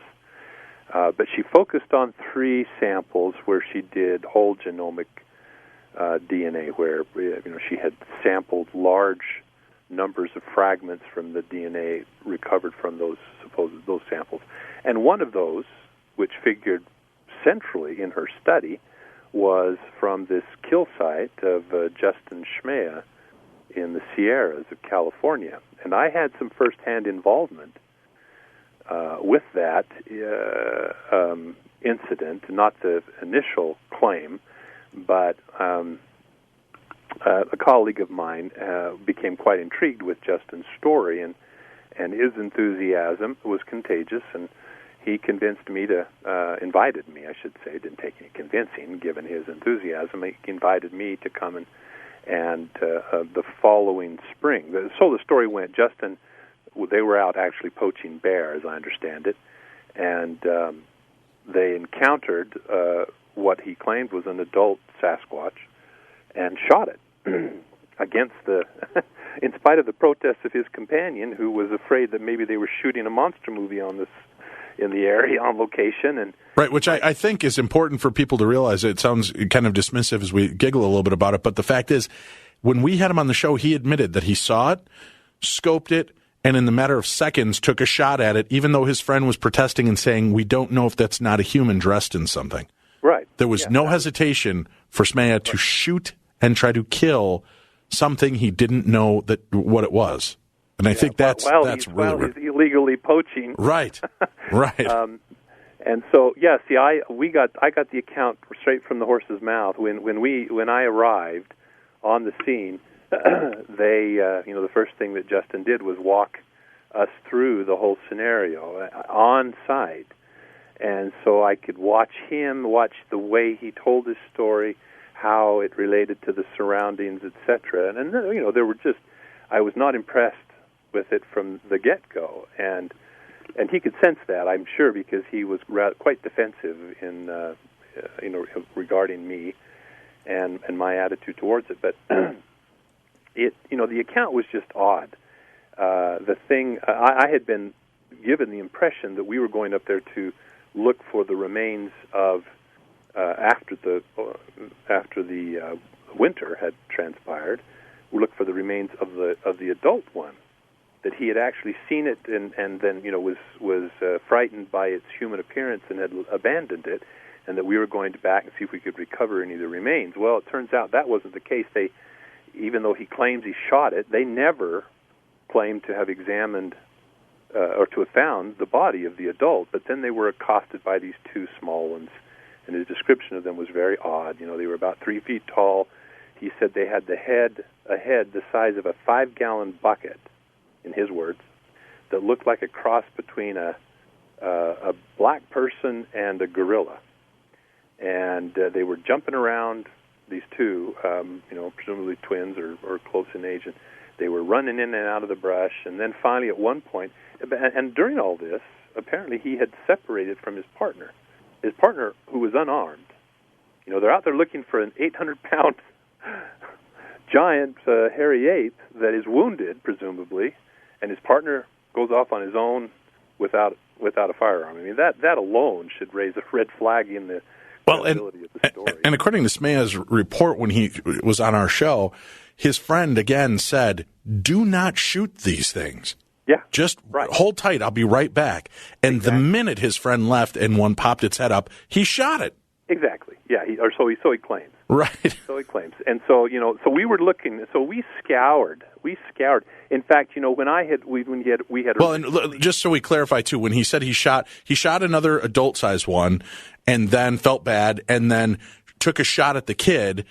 But she focused on 3 samples where she did whole genomic DNA, where she had sampled large numbers of fragments from the DNA recovered from those samples. And one of those, which figured centrally in her study, was from this kill site of Justin Schmea in the Sierras of California. And I had some first-hand involvement with that incident, not the initial claim, but a colleague of mine became quite intrigued with Justin's story, and his enthusiasm was contagious, and he convinced me to, invited me, I should say, didn't take any convincing, given his enthusiasm. He invited me to come and the following spring. So the story went, Justin, they were out actually poaching bear, as I understand it, and they encountered what he claimed was an adult Sasquatch and shot it against in spite of the protests of his companion, who was afraid that maybe they were shooting a monster movie on this in the area on location. And right, which I think is important for people to realize. It sounds kind of dismissive as we giggle a little bit about it, but the fact is, when we had him on the show, he admitted that he saw it, scoped it, and in the matter of seconds took a shot at it, even though his friend was protesting and saying, we don't know if that's not a human dressed in something. Right. There was no hesitation for Schmea to shoot and try to kill something he didn't know what it was. And I think that's really he's illegally poaching. Right. Right. And so, I got the account straight from the horse's mouth. When I arrived on the scene, they the first thing that Justin did was walk us through the whole scenario on site. And so I could watch the way he told his story, how it related to the surroundings, etc. And there were I was not impressed with it from the get-go, and he could sense that, I'm sure, because he was quite defensive in regarding me and my attitude towards it. But the account was just odd. The thing I had been given the impression that we were going up there to look for the remains of after the winter had transpired. We looked for the remains of the adult one. That he had actually seen it and then was frightened by its human appearance and had abandoned it, and that we were going back and see if we could recover any of the remains. Well, it turns out that wasn't the case. Even though he claims he shot it, they never claimed to have examined or to have found the body of the adult. But then they were accosted by these 2 small ones, and his description of them was very odd. They were about 3 feet tall. He said they had a head the size of a 5-gallon bucket, in his words, that looked like a cross between a black person and a gorilla. And they were jumping around, these 2, presumably twins or close in age, and they were running in and out of the brush. And then finally, at one point, and during all this, apparently he had separated from his partner who was unarmed. They're out there looking for an 800-pound giant hairy ape that is wounded, presumably, and his partner goes off on his own without a firearm. I mean, that alone should raise a red flag in the credibility of the story. And according to Smea's report when he was on our show, his friend again said, "Do not shoot these things. Yeah, just hold tight. I'll be right back." And the minute his friend left and one popped its head up, he shot it. Exactly. Yeah, so he claims. Right. So he claims. And so, so we were looking, so we scoured. In fact, we had Well, and just so we clarify too, when he said he shot another adult-sized one and then felt bad and then took a shot at the kid.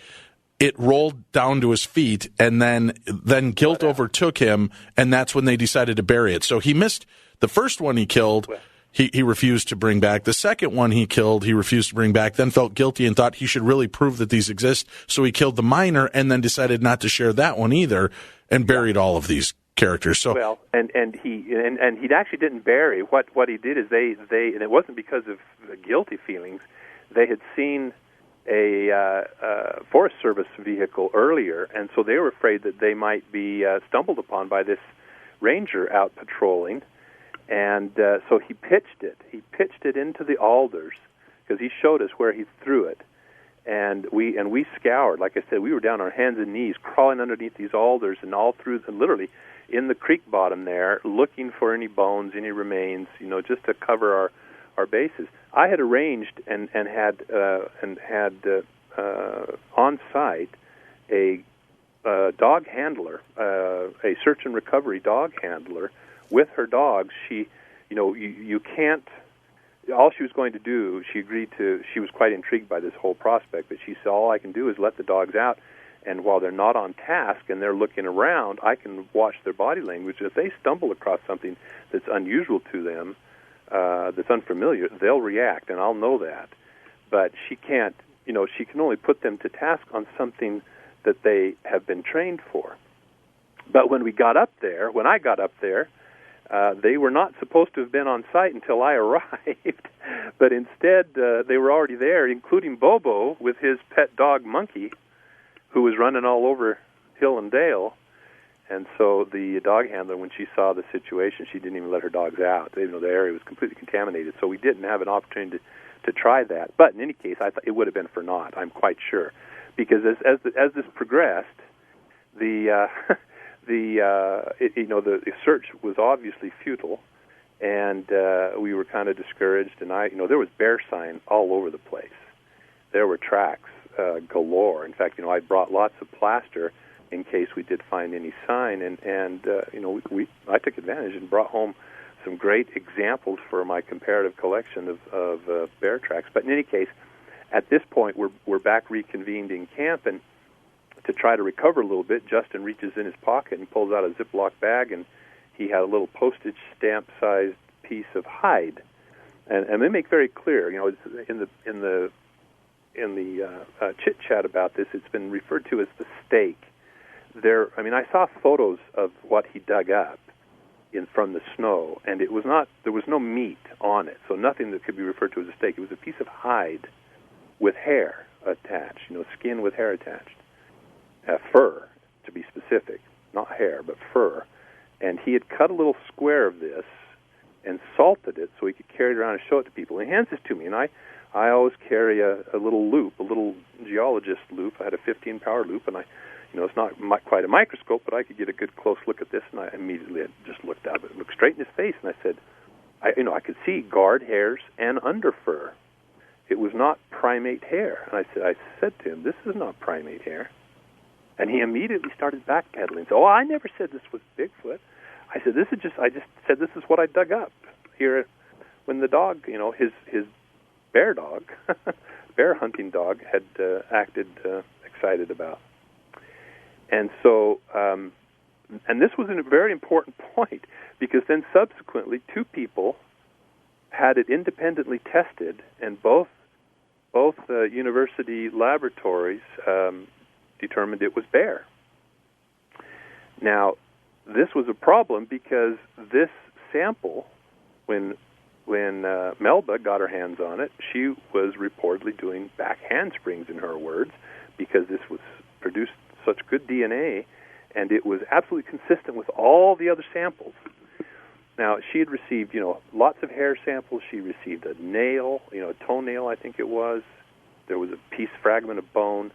It rolled down to his feet, and then guilt overtook him, and that's when they decided to bury it. So he missed the first one he killed. he refused to bring back. The second one he killed, he refused to bring back, then felt guilty and thought he should really prove that these exist, so he killed the minor and then decided not to share that one either and buried all of these characters. So well, and he actually didn't bury. What he did is they and it wasn't because of guilty feelings. They had seen a Forest Service vehicle earlier, and so they were afraid that they might be stumbled upon by this ranger out patrolling. And so he pitched it. He pitched it into the alders because he showed us where he threw it. And we scoured. Like I said, we were down on our hands and knees, crawling underneath these alders and all through, literally in the creek bottom there, looking for any bones, any remains, just to cover our bases. I had arranged and had on site a dog handler, a search and recovery dog handler. With her dogs, she, you can't. All she was going to do, she agreed to. She was quite intrigued by this whole prospect, but she said, "All I can do is let the dogs out, and while they're not on task and they're looking around, I can watch their body language. If they stumble across something that's unusual to them, that's unfamiliar, they'll react, and I'll know that. But she can't. She can only put them to task on something that they have been trained for. But when I got up there. They were not supposed to have been on site until I arrived, but instead they were already there, including Bobo with his pet dog Monkey, who was running all over hill and dale. And so the dog handler, when she saw the situation, she didn't even let her dogs out, even though the area was completely contaminated. So we didn't have an opportunity to try that. But in any case, I thought it would have been for naught, I'm quite sure, because as this progressed, the search was obviously futile, and we were kind of discouraged. And there was bear sign all over the place. There were tracks galore. In fact, I brought lots of plaster in case we did find any sign, and I took advantage and brought home some great examples for my comparative collection of bear tracks. But in any case, at this point, we're back reconvened in camp, and to try to recover a little bit, Justin reaches in his pocket and pulls out a Ziploc bag, and he had a little postage stamp-sized piece of hide. And they make very clear, in the chit-chat about this, it's been referred to as the steak. I saw photos of what he dug up from the snow, and there was no meat on it, so nothing that could be referred to as a steak. It was a piece of hide with hair attached, skin with hair attached. Fur, to be specific, not hair, but fur. And he had cut a little square of this and salted it so he could carry it around and show it to people. He hands this to me, and I always carry a little loop, a little geologist loop. I had a 15-power loop, and it's not quite a microscope, but I could get a good close look at this, and I immediately just looked up. It looked straight in his face, and I said, I could see guard hairs and underfur. It was not primate hair. And I said to him, "This is not primate hair." And he immediately started backpedaling. So, I never said this was Bigfoot. I said, I just said this is what I dug up here when the dog, his bear dog, bear hunting dog, had acted excited about. And so, and this was a very important point, because then subsequently 2 people had it independently tested, and both university laboratories determined it was bear. Now, this was a problem because this sample, when Melba got her hands on it, she was reportedly doing back handsprings, in her words, because this was produced such good DNA, and it was absolutely consistent with all the other samples. Now, she had received, lots of hair samples. She received a nail, a toenail, I think it was. There was a fragment of bone.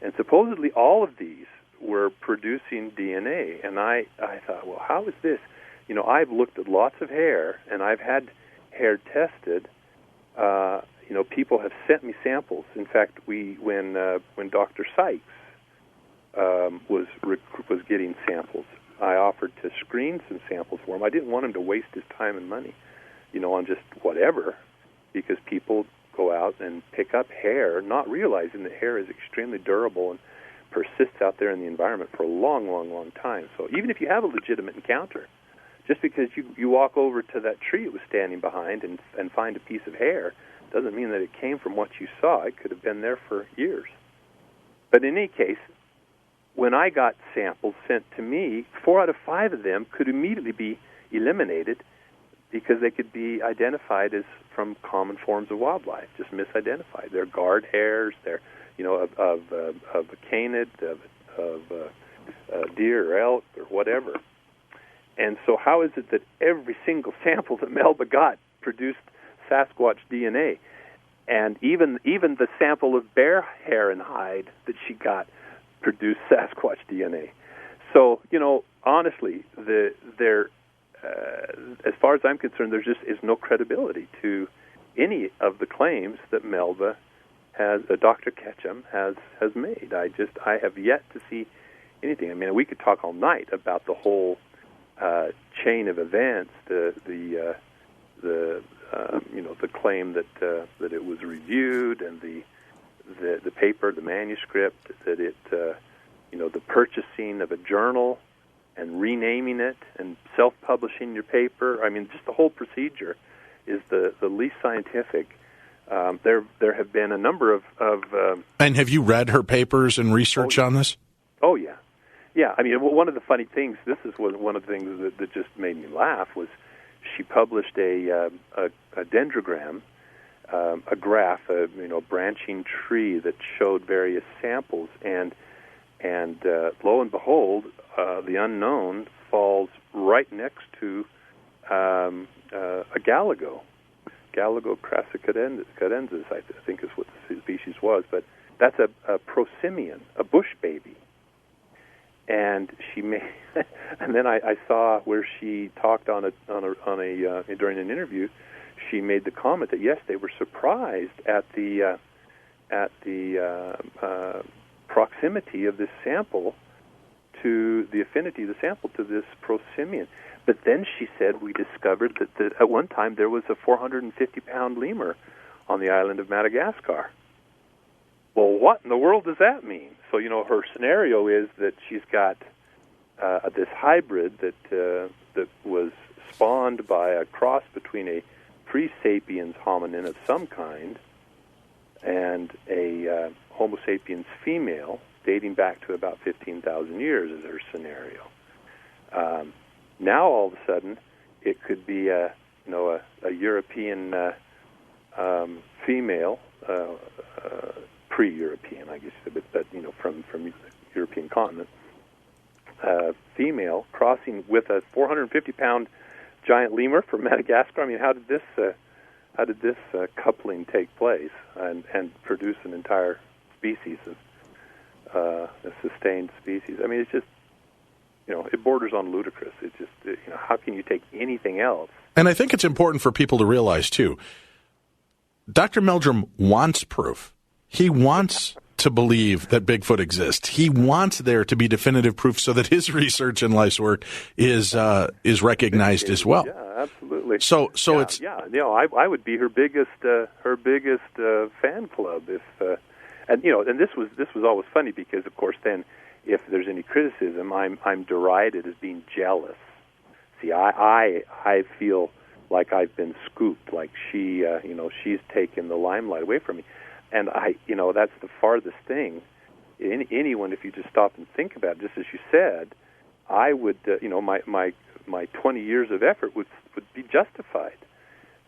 And supposedly all of these were producing DNA. And I thought, well, how is this? I've looked at lots of hair, and I've had hair tested. People have sent me samples. In fact, when Dr. Sykes was getting samples, I offered to screen some samples for him. I didn't want him to waste his time and money, on just whatever, because people go out and pick up hair, not realizing that hair is extremely durable and persists out there in the environment for a long, long, long time. So even if you have a legitimate encounter, Just because you walk over to that tree it was standing behind and find a piece of hair doesn't mean that it came from what you saw. It could have been there for years. But in any case, when I got samples sent to me, 4 out of 5 of them could immediately be eliminated because they could be identified as from common forms of wildlife, just misidentified. They're guard hairs, they're, of a canid, of deer or elk or whatever. And so how is it that every single sample that Melba got produced Sasquatch DNA? And even the sample of bear hair and hide that she got produced Sasquatch DNA. So, honestly, as far as I'm concerned, there just is no credibility to any of the claims that Melba Dr. Ketchum has made. I have yet to see anything. I mean, we could talk all night about the whole chain of events, the claim that it was reviewed, and the paper, the manuscript, that it the purchasing of a journal and renaming it and self-publishing your paper. I mean, just the whole procedure is the least scientific. There have been a number of and have you read her papers and research on this? Oh, yeah. Yeah, I mean, one of the funny things, this is one of the things that just made me laugh, was she published a dendrogram, a graph, a branching tree that showed various samples, and lo and behold, the unknown falls right next to a Galago crassicadensis, I think is what the species was, but that's a prosimian, a bush baby. And she and then I saw where she talked on a during an interview. She made the comment that yes, they were surprised at the proximity of this sample to the affinity of the sample to this prosimian. But then she said we discovered that at one time there was a 450-pound lemur on the island of Madagascar. Well, what in the world does that mean? So, her scenario is that she's got this hybrid that was spawned by a cross between a pre-sapiens hominin of some kind and a Homo sapiens female dating back to about 15,000 years is her scenario. Now, all of a sudden, it could be a European female, pre-European, I guess, but from the European continent, female crossing with a 450-pound giant lemur from Madagascar. I mean, how did this coupling take place and produce an entire species of a sustained species? I mean, it's just it borders on ludicrous. It's just how can you take anything else? And I think it's important for people to realize too. Dr. Meldrum wants proof. He wants to believe that Bigfoot exists. He wants there to be definitive proof so that his research and life's work is recognized as well. Yeah, absolutely. So yeah, it's I would be her biggest fan club if and this was always funny because of course then if there's any criticism I'm derided as being jealous. See, I feel like I've been scooped, like she's taken the limelight away from me. And that's the farthest thing. Anyone, if you just stop and think about it, just as you said, I would, my 20 years of effort would be justified.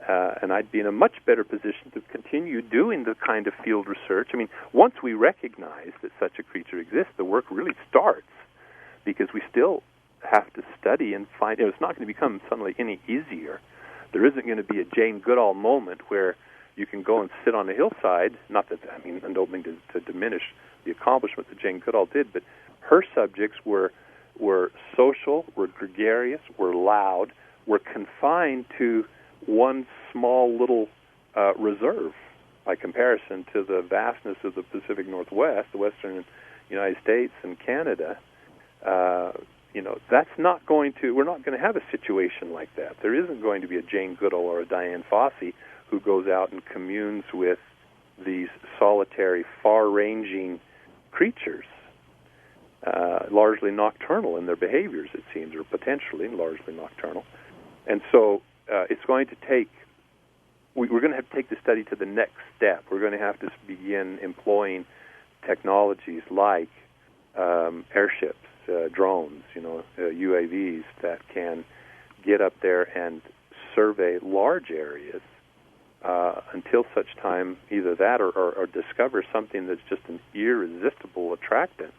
And I'd be in a much better position to continue doing the kind of field research. I mean, once we recognize that such a creature exists, the work really starts because we still have to study and find. It's not going to become suddenly any easier. There isn't going to be a Jane Goodall moment where you can go and sit on a hillside. Not that I don't mean to diminish the accomplishment that Jane Goodall did, but her subjects were social, were gregarious, were loud, were confined to one small little reserve by comparison to the vastness of the Pacific Northwest, the western United States and Canada. That's not going to. We're not going to have a situation like that. There isn't going to be a Jane Goodall or a Diane Fossey who goes out and communes with these solitary, far-ranging creatures. largely nocturnal in their behaviors, it seems, or potentially largely nocturnal. And so it's going to take, we're going to have to take the study to the next step. We're going to have to begin employing technologies like airships, drones, UAVs that can get up there and survey large areas until such time either that or discover something that's just an irresistible attractant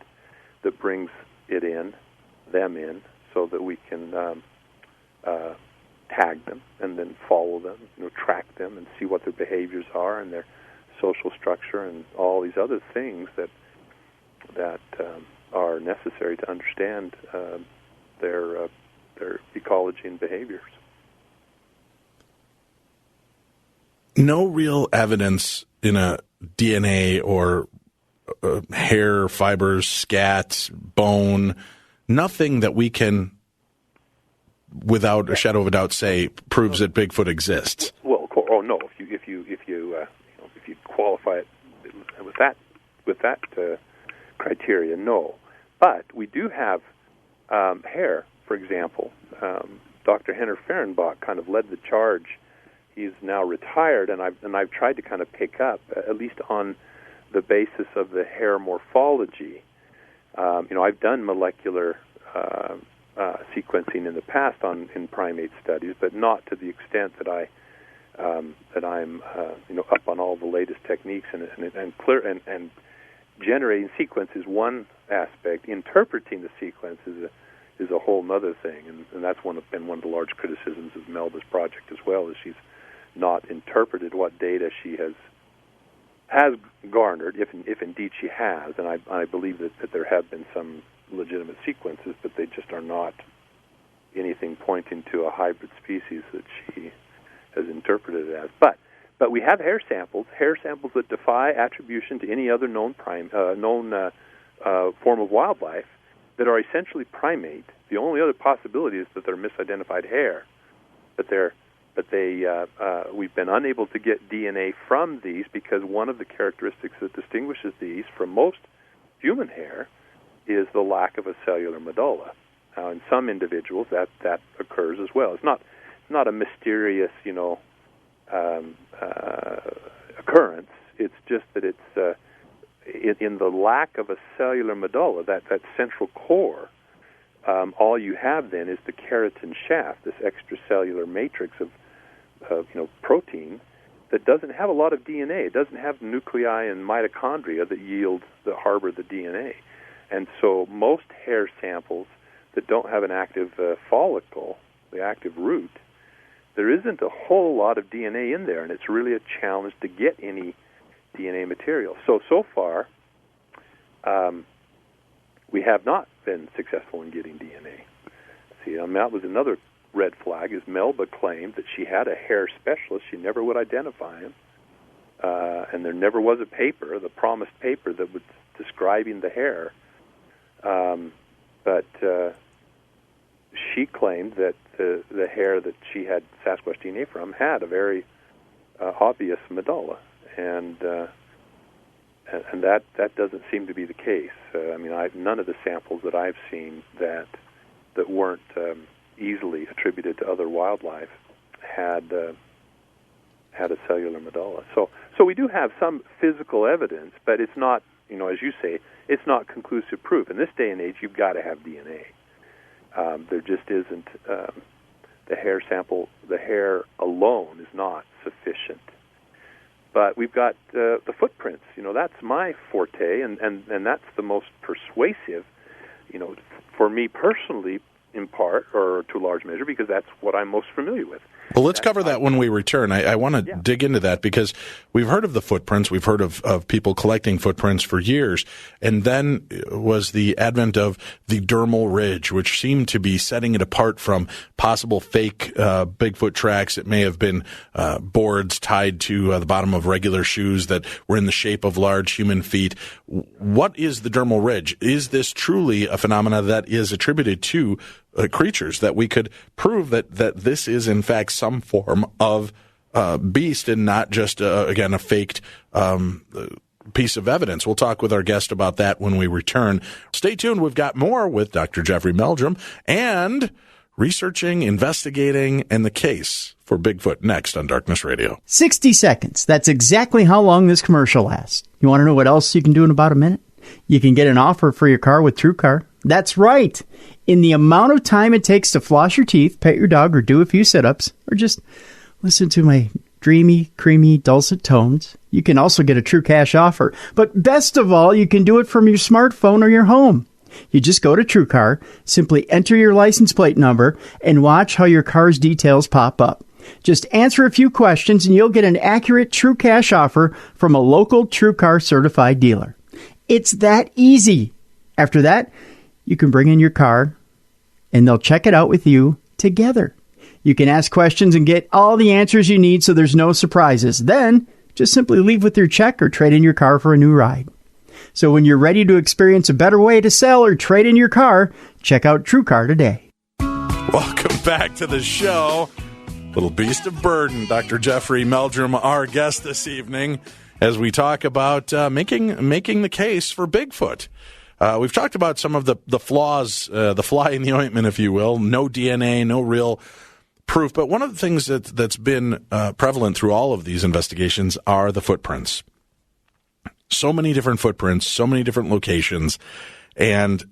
that brings them in, so that we can tag them and then follow them, track them and see what their behaviors are and their social structure and all these other things that are necessary to understand their ecology and behaviors. No real evidence in a DNA or hair fibers, scat, bone, nothing that we can, without a shadow of a doubt, say proves that Bigfoot exists. Well, no. If you qualify it with that criteria, no. But we do have hair, for example. Dr. Henner Fehrenbach kind of led the charge. He's now retired, and I've tried to kind of pick up, at least on the basis of the hair morphology. I've done molecular sequencing in the past in primate studies, but not to the extent that I'm up on all the latest techniques and generating sequence is one aspect. Interpreting the sequence is a whole other thing, and that's been one of the large criticisms of Melba's project as well, is she's not interpreted what data she has garnered, if indeed she has, and I believe that there have been some legitimate sequences, but they just are not anything pointing to a hybrid species that she has interpreted it as. But we have hair samples that defy attribution to any other known form of wildlife that are essentially primate. The only other possibility is that they're misidentified hair, but we've been unable to get DNA from these because one of the characteristics that distinguishes these from most human hair is the lack of a cellular medulla. Now, in some individuals, that occurs as well. It's not a mysterious, occurrence. It's just that it's in the lack of a cellular medulla, that central core. All you have then is the keratin shaft, this extracellular matrix of protein that doesn't have a lot of DNA. It doesn't have nuclei and mitochondria that harbor the DNA. And so most hair samples that don't have an active follicle, the active root, there isn't a whole lot of DNA in there, and it's really a challenge to get any DNA material. So far, we have not been successful in getting DNA. See, that was another red flag, is Melba claimed that she had a hair specialist. She never would identify him, and there never was a paper, the promised paper, that was describing the hair. But she claimed that the hair that she had Sasquatch DNA from had a very obvious medulla, and that doesn't seem to be the case. None of the samples that I've seen that weren't easily attributed to other wildlife had a cellular medulla. So we do have some physical evidence, but it's not, as you say, it's not conclusive proof. In this day and age, you've got to have DNA. There just isn't the hair sample. The hair alone is not sufficient. But we've got the footprints. That's my forte, and that's the most persuasive, for me personally, in part, or to a large measure, because that's what I'm most familiar with. Well, let's cover that when we return. I want to dig into that because we've heard of the footprints. We've heard of people collecting footprints for years. And then was the advent of the dermal ridge, which seemed to be setting it apart from possible fake Bigfoot tracks. It may have been boards tied to the bottom of regular shoes that were in the shape of large human feet. What is the dermal ridge? Is this truly a phenomena that is attributed to creatures, that we could prove that this is in fact some form of beast and not just again a faked piece of evidence. We'll talk with our guest about that when we return. Stay tuned. We've got more with Dr. Jeffrey Meldrum and researching, investigating, and the case for Bigfoot next on Darkness Radio. 60 seconds. That's exactly how long this commercial lasts. You want to know what else you can do in about a minute? You can get an offer for your car with TrueCar. That's right. In the amount of time it takes to floss your teeth, pet your dog, or do a few sit-ups, or just listen to my dreamy, creamy, dulcet tones, you can also get a true cash offer. But best of all, you can do it from your smartphone or your home. You just go to TrueCar, simply enter your license plate number, and watch how your car's details pop up. Just answer a few questions, and you'll get an accurate true cash offer from a local TrueCar certified dealer. It's that easy. After that, you can bring in your car, and they'll check it out with you together. You can ask questions and get all the answers you need so there's no surprises. Then, just simply leave with your check or trade in your car for a new ride. So when you're ready to experience a better way to sell or trade in your car, check out TrueCar today. Welcome back to the show. Little beast of burden, Dr. Jeffrey Meldrum, our guest this evening, as we talk about making the case for Bigfoot. We've talked about some of the flaws, the fly in the ointment, if you will. No DNA, no real proof. But one of the things that's been prevalent through all of these investigations are the footprints. So many different footprints, so many different locations. And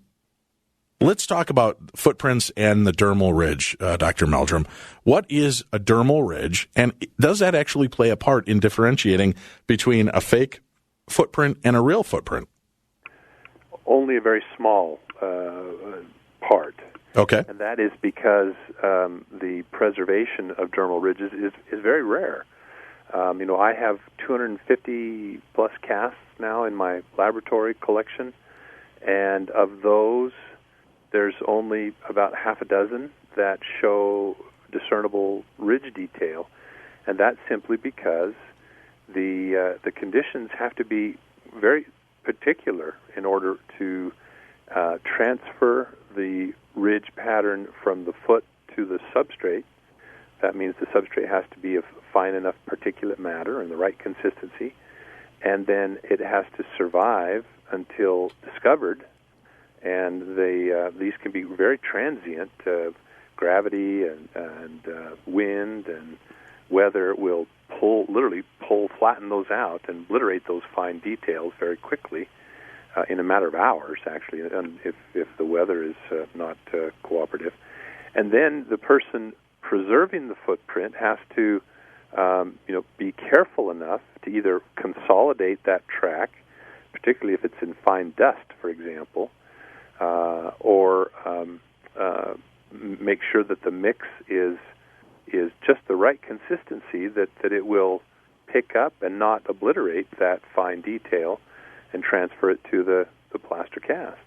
let's talk about footprints and the dermal ridge, Dr. Meldrum. What is a dermal ridge, and does that actually play a part in differentiating between a fake footprint and a real footprint? Only a very small part. Okay. And that is because the preservation of dermal ridges is very rare. I have 250-plus casts now in my laboratory collection, and of those, there's only about half a dozen that show discernible ridge detail, and that's simply because the conditions have to be very particular in order to transfer the ridge pattern from the foot to the substrate. That means the substrate has to be of fine enough particulate matter and the right consistency, and then it has to survive until discovered. And these can be very transient. Gravity and wind and weather will flatten those out and obliterate those fine details very quickly, in a matter of hours, actually, if the weather is not cooperative. And then the person preserving the footprint has to be careful enough to either consolidate that track, particularly if it's in fine dust, for example, or make sure that the mix is just the right consistency, that it will pick up and not obliterate that fine detail and transfer it to the plaster cast.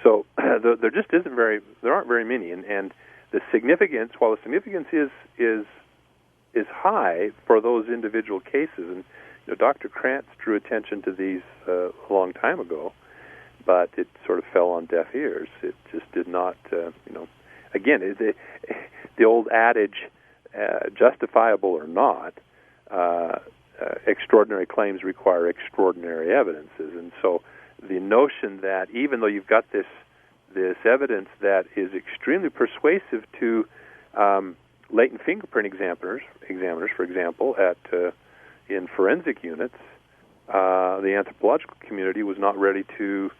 So there just isn't there aren't very many, and the significance, while the significance is high for those individual cases, and Dr. Krantz drew attention to these a long time ago, but it sort of fell on deaf ears. It just did not, again, the old adage, justifiable or not, extraordinary claims require extraordinary evidences. And so the notion that even though you've got this evidence that is extremely persuasive to latent fingerprint examiners, for example, in forensic units, the anthropological community was not ready to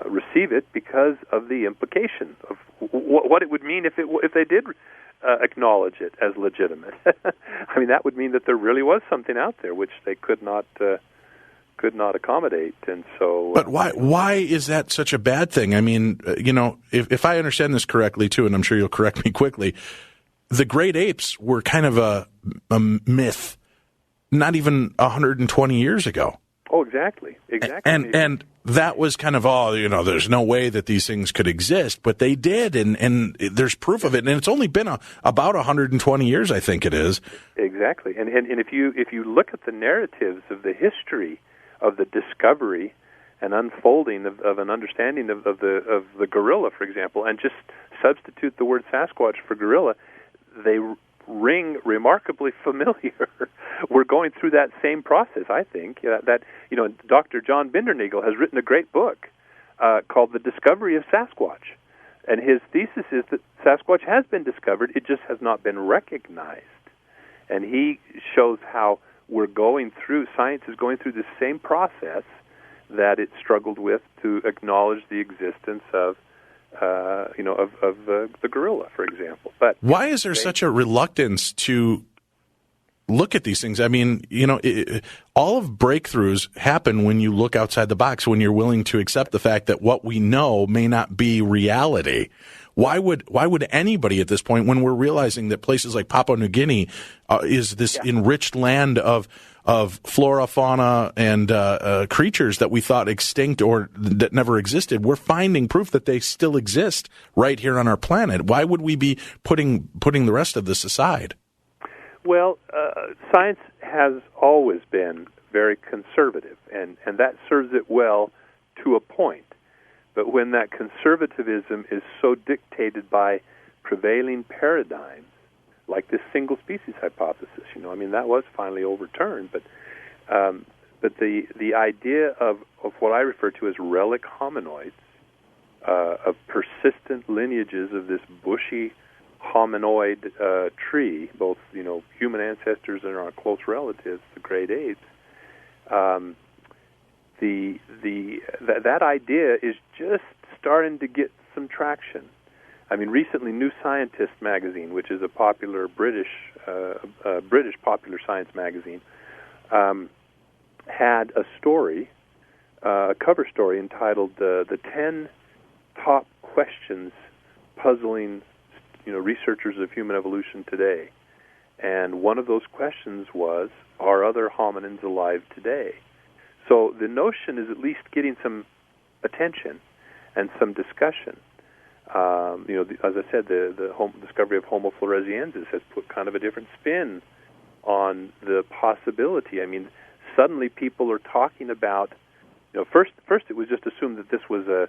receive it because of the implication of what it would mean if they did acknowledge it as legitimate. I mean, that would mean that there really was something out there which they could not accommodate, and so. But why is that such a bad thing? I mean, if I understand this correctly too, and I'm sure you'll correct me quickly, the great apes were kind of a myth, not even 120 years ago. Oh, exactly. And that was kind of there's no way that these things could exist, but they did, and there's proof of it, and it's only been about 120 years, I think it is. Exactly, and if you look at the narratives of the history of the discovery and unfolding of an understanding of the gorilla, for example, and just substitute the word Sasquatch for gorilla, they ring remarkably familiar. We're going through that same process, I think. Dr. John Bindernagel has written a great book called The Discovery of Sasquatch. And his thesis is that Sasquatch has been discovered, it just has not been recognized. And he shows how science is going through the same process that it struggled with to acknowledge the existence of the gorilla, for example. But why is there such a reluctance to look at these things? I mean, all of breakthroughs happen when you look outside the box, when you're willing to accept the fact that what we know may not be reality. Why would anybody at this point, when we're realizing that places like Papua New Guinea is this enriched land of flora, fauna, and creatures that we thought extinct or that never existed, we're finding proof that they still exist right here on our planet. Why would we be putting the rest of this aside? Well, science has always been very conservative, and that serves it well to a point. But when that conservatism is so dictated by prevailing paradigms, like this single-species hypothesis, that was finally overturned. But the idea of what I refer to as relic hominoids, of persistent lineages of this bushy hominoid tree, both human ancestors and our close relatives, the great apes. That idea is just starting to get some traction. I mean, recently, New Scientist magazine, which is a popular British popular science magazine, had a story, a cover story entitled "The 10 Top Questions Puzzling Researchers of Human Evolution Today." And one of those questions was, are other hominins alive today? So the notion is at least getting some attention and some discussion. As I said, the discovery of Homo floresiensis has put kind of a different spin on the possibility. I mean, suddenly people are talking about, first it was just assumed that this was an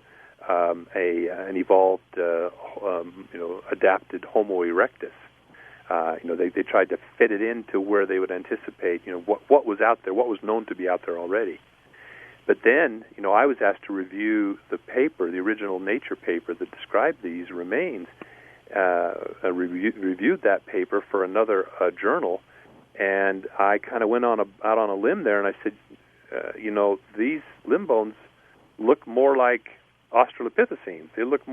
evolved, adapted Homo erectus. They tried to fit it into where they would anticipate, what was out there, what was known to be out there already. But then, I was asked to review the paper, the original Nature paper that described these remains. I reviewed that paper for another journal, and I kind of went out on a limb there, and I said, these limb bones look more like Australopithecines. They look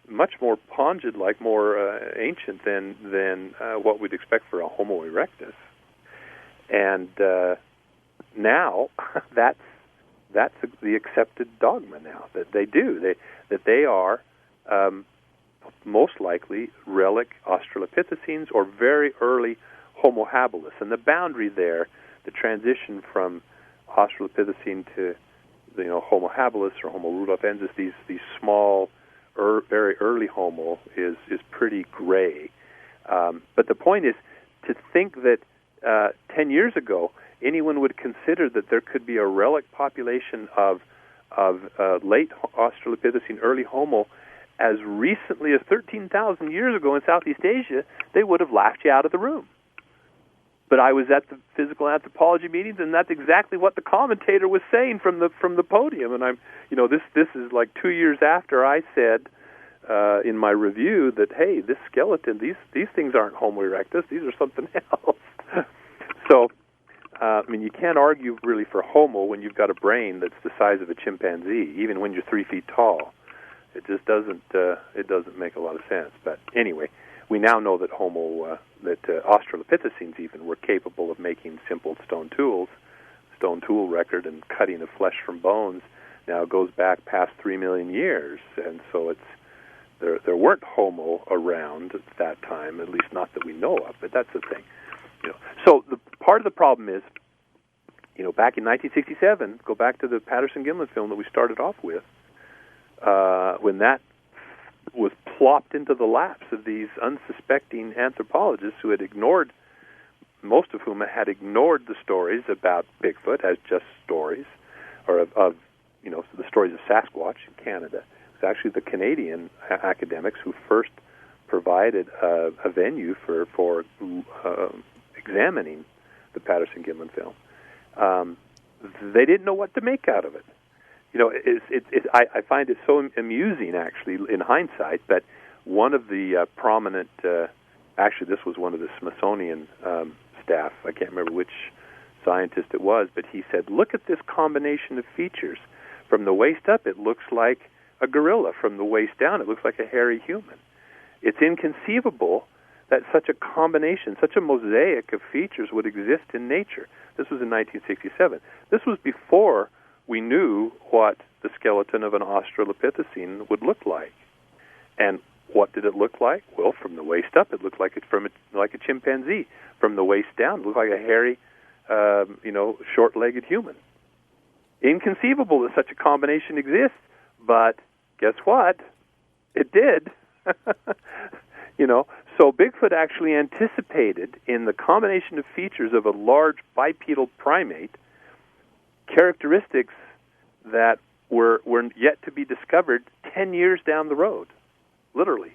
much more pongid, more ancient than what we'd expect for a Homo erectus. And now that's the accepted dogma now, that they are most likely relic Australopithecines or very early Homo habilis. And the boundary there, the transition from Australopithecine to Homo habilis or Homo rudolfensis, these small, very early Homo is pretty gray. But the point is to think that 10 years ago anyone would consider that there could be a relic population of late Australopithecine, early Homo, as recently as 13,000 years ago in Southeast Asia, they would have laughed you out of the room. But I was at the physical anthropology meetings, and that's exactly what the commentator was saying from the podium. And I'm, this is like 2 years after I said in my review that, hey, this skeleton, these things aren't Homo erectus; these are something else. So, you can't argue really for Homo when you've got a brain that's the size of a chimpanzee, even when you're 3 feet tall. It just doesn't make a lot of sense. But anyway, we now know that Australopithecines even were capable of making simple stone tools. Stone tool record and cutting of flesh from bones now goes back past 3 million years, and so there weren't Homo around at that time, at least not that we know of. But that's the thing. So the part of the problem is, back in 1967, go back to the Patterson-Gimlin film that we started off with, when that was plopped into the laps of these unsuspecting anthropologists who had ignored, most of whom had ignored the stories about Bigfoot as just stories, or of the stories of Sasquatch in Canada. It was actually the Canadian academics who first provided a venue for examining the Patterson-Gimlin film. They didn't know what to make out of it. You know, I find it so amusing, actually, in hindsight, that one of the prominent, actually this was one of the Smithsonian staff, I can't remember which scientist it was, but he said, look at this combination of features. From the waist up, it looks like a gorilla. From the waist down, it looks like a hairy human. It's inconceivable that such a combination, such a mosaic of features would exist in nature. This was in 1967. This was before we knew what the skeleton of an Australopithecine would look like. And what did it look like? Well, from the waist up, it looked like like a chimpanzee. From the waist down, it looked like a hairy, short-legged human. Inconceivable that such a combination exists, but guess what? It did. So Bigfoot actually anticipated in the combination of features of a large bipedal primate characteristics that were yet to be discovered 10 years down the road, literally.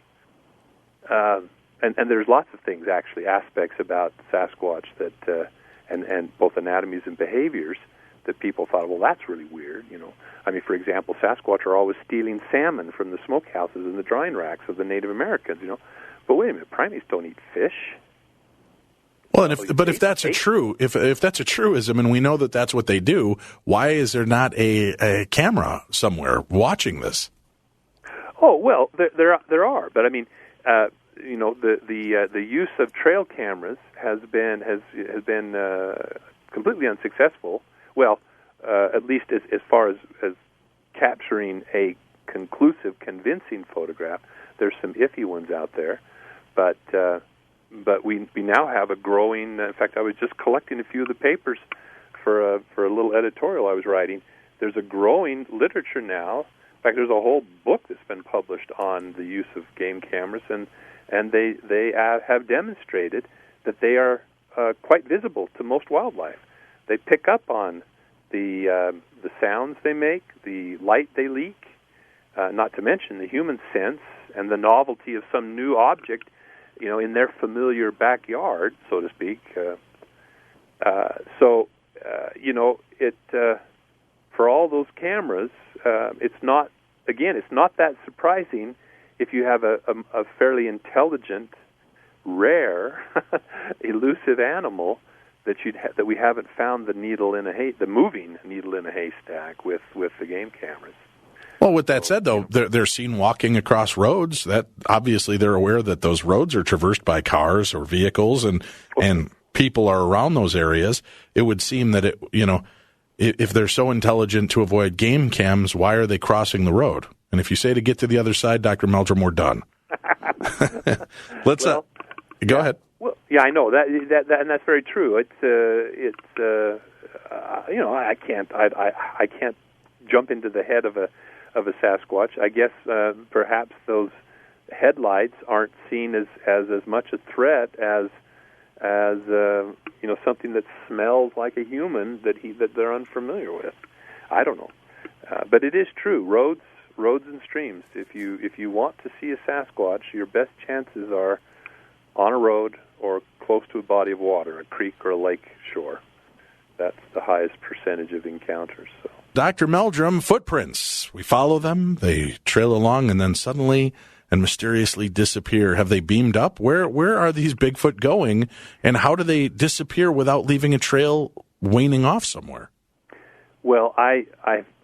And there's lots of things, actually, aspects about Sasquatch that, and both anatomies and behaviors that people thought, well, that's really weird, I mean, for example, Sasquatch are always stealing salmon from the smokehouses and the drying racks of the Native Americans, But wait a minute, primates don't eat fish. Well, and if that's a truism, and we know that that's what they do, why is there not a camera somewhere watching this? Oh well, there are, but I mean, the use of trail cameras has been completely unsuccessful. Well, at least as far as capturing a conclusive, convincing photograph. There's some iffy ones out there, but we now have a growing. In fact, I was just collecting a few of the papers for a little editorial I was writing. There's a growing literature now. In fact, there's a whole book that's been published on the use of game cameras, and they have demonstrated that they are quite visible to most wildlife. They pick up on the sounds they make, the light they leak, not to mention the human sense and the novelty of some new object, in their familiar backyard, so to speak. For all those cameras, it's not that surprising if you have a fairly intelligent, rare, elusive animal that we haven't found the moving needle in a haystack with the game cameras. Well, with that said, though, they're seen walking across roads. That obviously they're aware that those roads are traversed by cars or vehicles, and people are around those areas. It would seem that if they're so intelligent to avoid game cams, why are they crossing the road? And if you say to get to the other side, Dr. Meldrum, we're done. Go ahead. Well, yeah, I know that, and that's very true. I can't jump into the head of a Sasquatch. I guess perhaps those headlights aren't seen as much a threat as something that smells like a human that they're unfamiliar with. I don't know, but it is true. Roads and streams. If you want to see a Sasquatch, your best chances are on a road or close to a body of water, a creek or a lake shore. That's the highest percentage of encounters. So. Dr. Meldrum, footprints. We follow them, they trail along, and then suddenly and mysteriously disappear. Have they beamed up? Where are these Bigfoot going, and how do they disappear without leaving a trail waning off somewhere? Well, I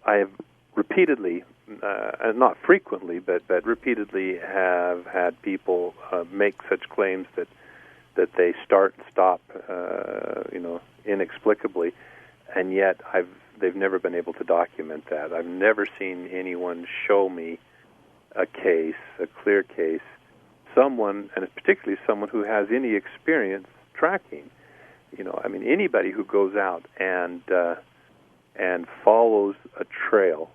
have repeatedly, not frequently, but repeatedly have had people make such claims that they start and stop, inexplicably, and yet they've never been able to document that. I've never seen anyone show me a clear case, someone, and particularly someone who has any experience tracking. Anybody who goes out and follows a trail,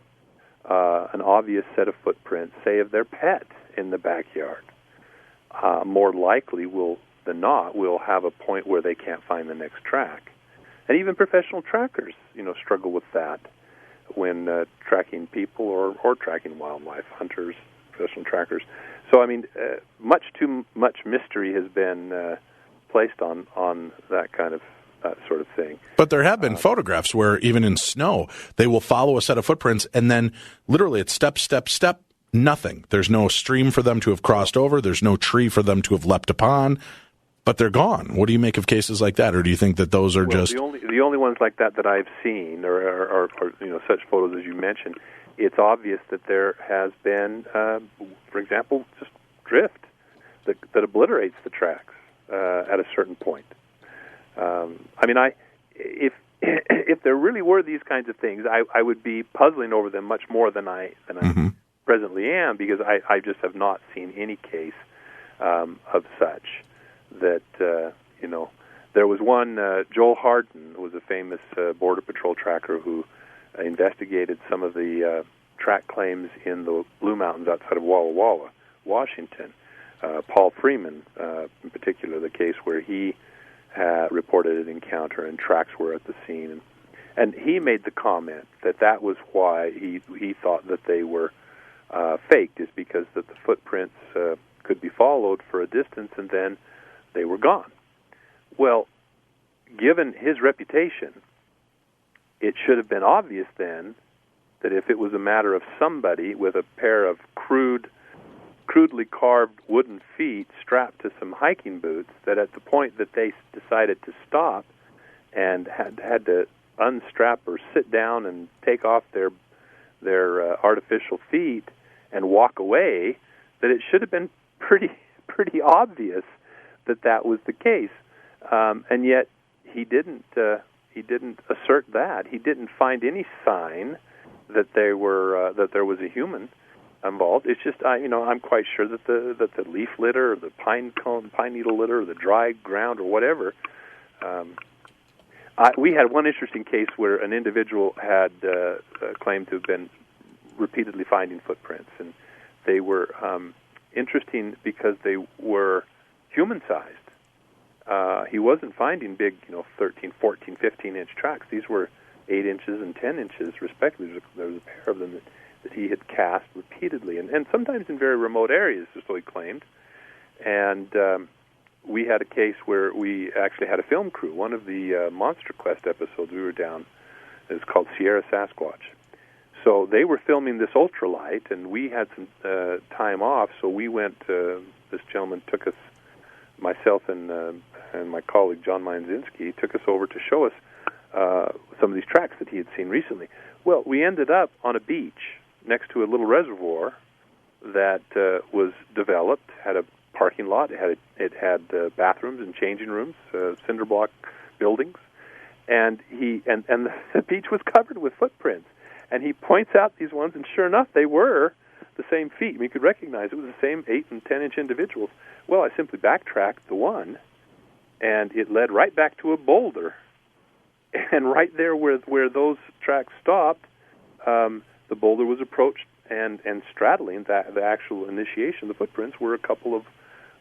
an obvious set of footprints, say of their pet in the backyard, more likely than not will have a point where they can't find the next track. And even professional trackers, struggle with that when tracking people or tracking wildlife, hunters, professional trackers. So, I mean, much too much mystery has been placed on that kind of sort of thing. But there have been photographs where even in snow, they will follow a set of footprints, and then literally it's step, step, step, nothing. There's no stream for them to have crossed over. There's no tree for them to have leapt upon, but they're gone. What do you make of cases like that, or do you think that those are just... The only ones like that I've seen, or such photos as you mentioned, it's obvious that there has been, for example, just drift that obliterates the tracks at a certain point. If there really were these kinds of things, I would be puzzling over them much more than I presently am, because I just have not seen any case of such. That there was one, Joel Harden was a famous Border Patrol tracker who investigated some of the track claims in the Blue Mountains outside of Walla Walla, Washington. Paul Freeman, in particular, the case where he reported an encounter and tracks were at the scene. And he made the comment that was why he thought that they were faked, is because that the footprints could be followed for a distance and then they were gone. Well, given his reputation, it should have been obvious then that if it was a matter of somebody with a pair of crudely carved wooden feet strapped to some hiking boots, that at the point that they decided to stop and had to unstrap or sit down and take off their artificial feet and walk away, that it should have been pretty obvious that was the case. And yet he didn't assert that. He didn't find any sign that there was a human involved. It's just I'm quite sure that the leaf litter or the pine needle litter or the dry ground or whatever. We had one interesting case where an individual had claimed to have been repeatedly finding footprints, and they were interesting because they were human-sized. He wasn't finding big, 13, 14, 15-inch tracks. These were 8 inches and 10 inches, respectively. There was a pair of them that he had cast repeatedly, and sometimes in very remote areas, so he claimed. And we had a case where we actually had a film crew. One of the Monster Quest episodes we were down, it's called Sierra Sasquatch. So they were filming this ultralight, and we had some time off, so we went, this gentleman took us, myself and my colleague John Mainzinski, took us over to show us some of these tracks that he had seen recently. Well, we ended up on a beach next to a little reservoir that was developed, had a parking lot, it had bathrooms and changing rooms, cinder block buildings, and the beach was covered with footprints. And he points out these ones, and sure enough, they were the same feet. We could recognize it was the same 8 and 10-inch individuals. Well, I simply backtracked the one, and it led right back to a boulder. And right there where those tracks stopped, the boulder was approached, and straddling the actual initiation, the footprints were a couple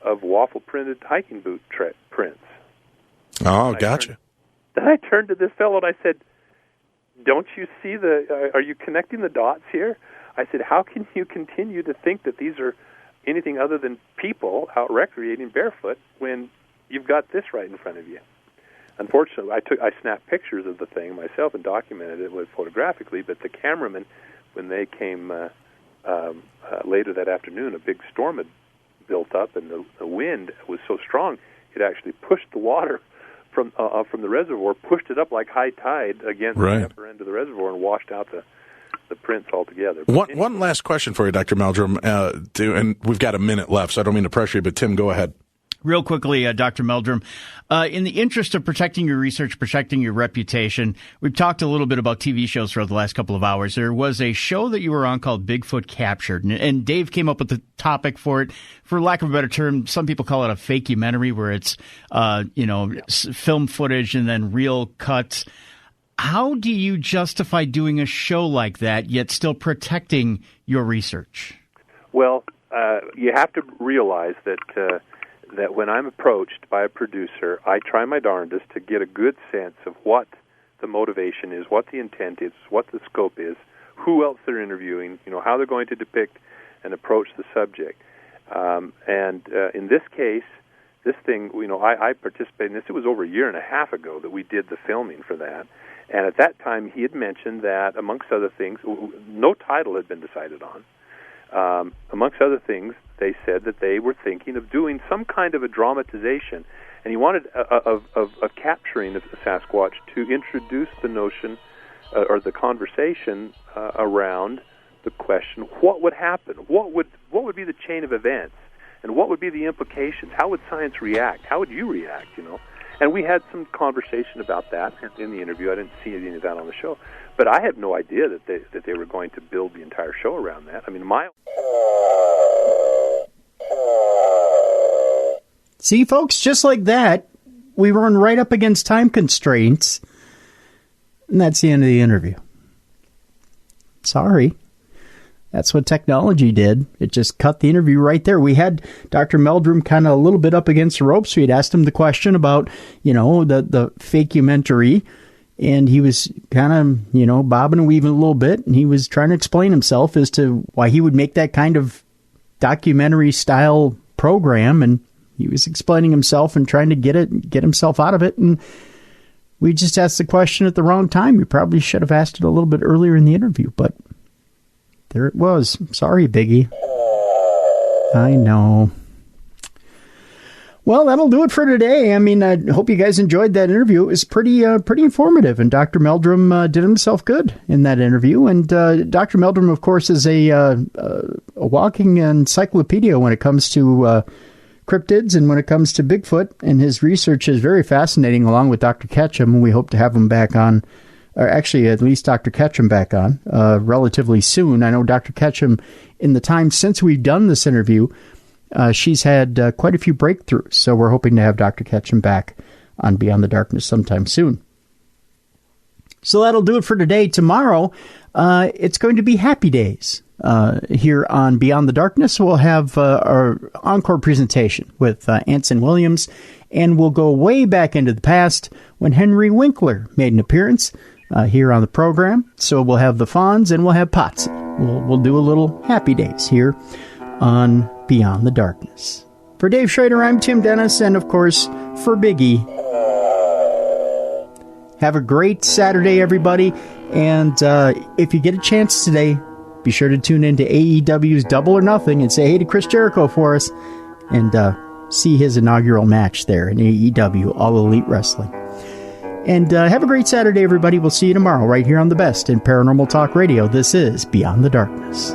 of waffle-printed hiking boot prints. Oh, gotcha. Then I turned to this fellow and I said, "Don't you see are you connecting the dots here?" I said, "How can you continue to think that these are anything other than people out recreating barefoot when you've got this right in front of you?" Unfortunately, I snapped pictures of the thing myself and documented it photographically, but the cameraman, when they came later that afternoon, a big storm had built up, and the wind was so strong it actually pushed the water from the reservoir, pushed it up like high tide against the upper end of the reservoir, and washed out the prints altogether. One last question for you, Dr. Meldrum, and we've got a minute left, so I don't mean to pressure you, but Tim, go ahead. Real quickly, Dr. Meldrum, in the interest of protecting your research, protecting your reputation, we've talked a little bit about TV shows throughout the last couple of hours. There was a show that you were on called Bigfoot Captured, and Dave came up with the topic for it. For lack of a better term, some people call it a fakecumentary, where it's, film footage and then real cuts. How do you justify doing a show like that, yet still protecting your research? Well, you have to realize that when I'm approached by a producer, I try my darndest to get a good sense of what the motivation is, what the intent is, what the scope is, who else they're interviewing, how they're going to depict and approach the subject. In this case, this thing, I participated in this. It was over a year and a half ago that we did the filming for that. And at that time, he had mentioned that, amongst other things, no title had been decided on. Amongst other things, they said that they were thinking of doing some kind of a dramatization, and he wanted of capturing the Sasquatch to introduce the notion or the conversation around the question: what would happen? What would be the chain of events? And what would be the implications? How would science react? How would you react, And we had some conversation about that in the interview. I didn't see any of that on the show. But I had no idea that they were going to build the entire show around that. I mean, See, folks, just like that, we run right up against time constraints. And that's the end of the interview. Sorry. That's what technology did. It just cut the interview right there. We had Dr. Meldrum kind of a little bit up against the ropes. We'd asked him the question about, the fakementary, and he was kind of, bobbing and weaving a little bit, and he was trying to explain himself as to why he would make that kind of documentary-style program, and he was explaining himself and trying to get himself out of it, and we just asked the question at the wrong time. We probably should have asked it a little bit earlier in the interview, but there it was. Sorry, Biggie. I know. Well, that'll do it for today. I mean, I hope you guys enjoyed that interview. It was pretty informative, and Dr. Meldrum did himself good in that interview. And Dr. Meldrum, of course, is a walking encyclopedia when it comes to cryptids and when it comes to Bigfoot, and his research is very fascinating, along with Dr. Ketchum, and we hope to have him back on. Or actually, at least Dr. Ketchum back on relatively soon. I know Dr. Ketchum, in the time since we've done this interview, she's had quite a few breakthroughs. So we're hoping to have Dr. Ketchum back on Beyond the Darkness sometime soon. So that'll do it for today. Tomorrow, it's going to be Happy Days here on Beyond the Darkness. We'll have our encore presentation with Anson Williams, and we'll go way back into the past when Henry Winkler made an appearance here on the program. So we'll have the Fonz and we'll have Potts. We'll do a little Happy Days here on Beyond the Darkness. For Dave Schrader, I'm Tim Dennis, and of course, for Biggie, have a great Saturday, everybody. And if you get a chance today, be sure to tune in to AEW's Double or Nothing and say hey to Chris Jericho for us, and see his inaugural match there in AEW, All Elite Wrestling. And have a great Saturday, everybody. We'll see you tomorrow right here on the best in Paranormal Talk Radio. This is Beyond the Darkness.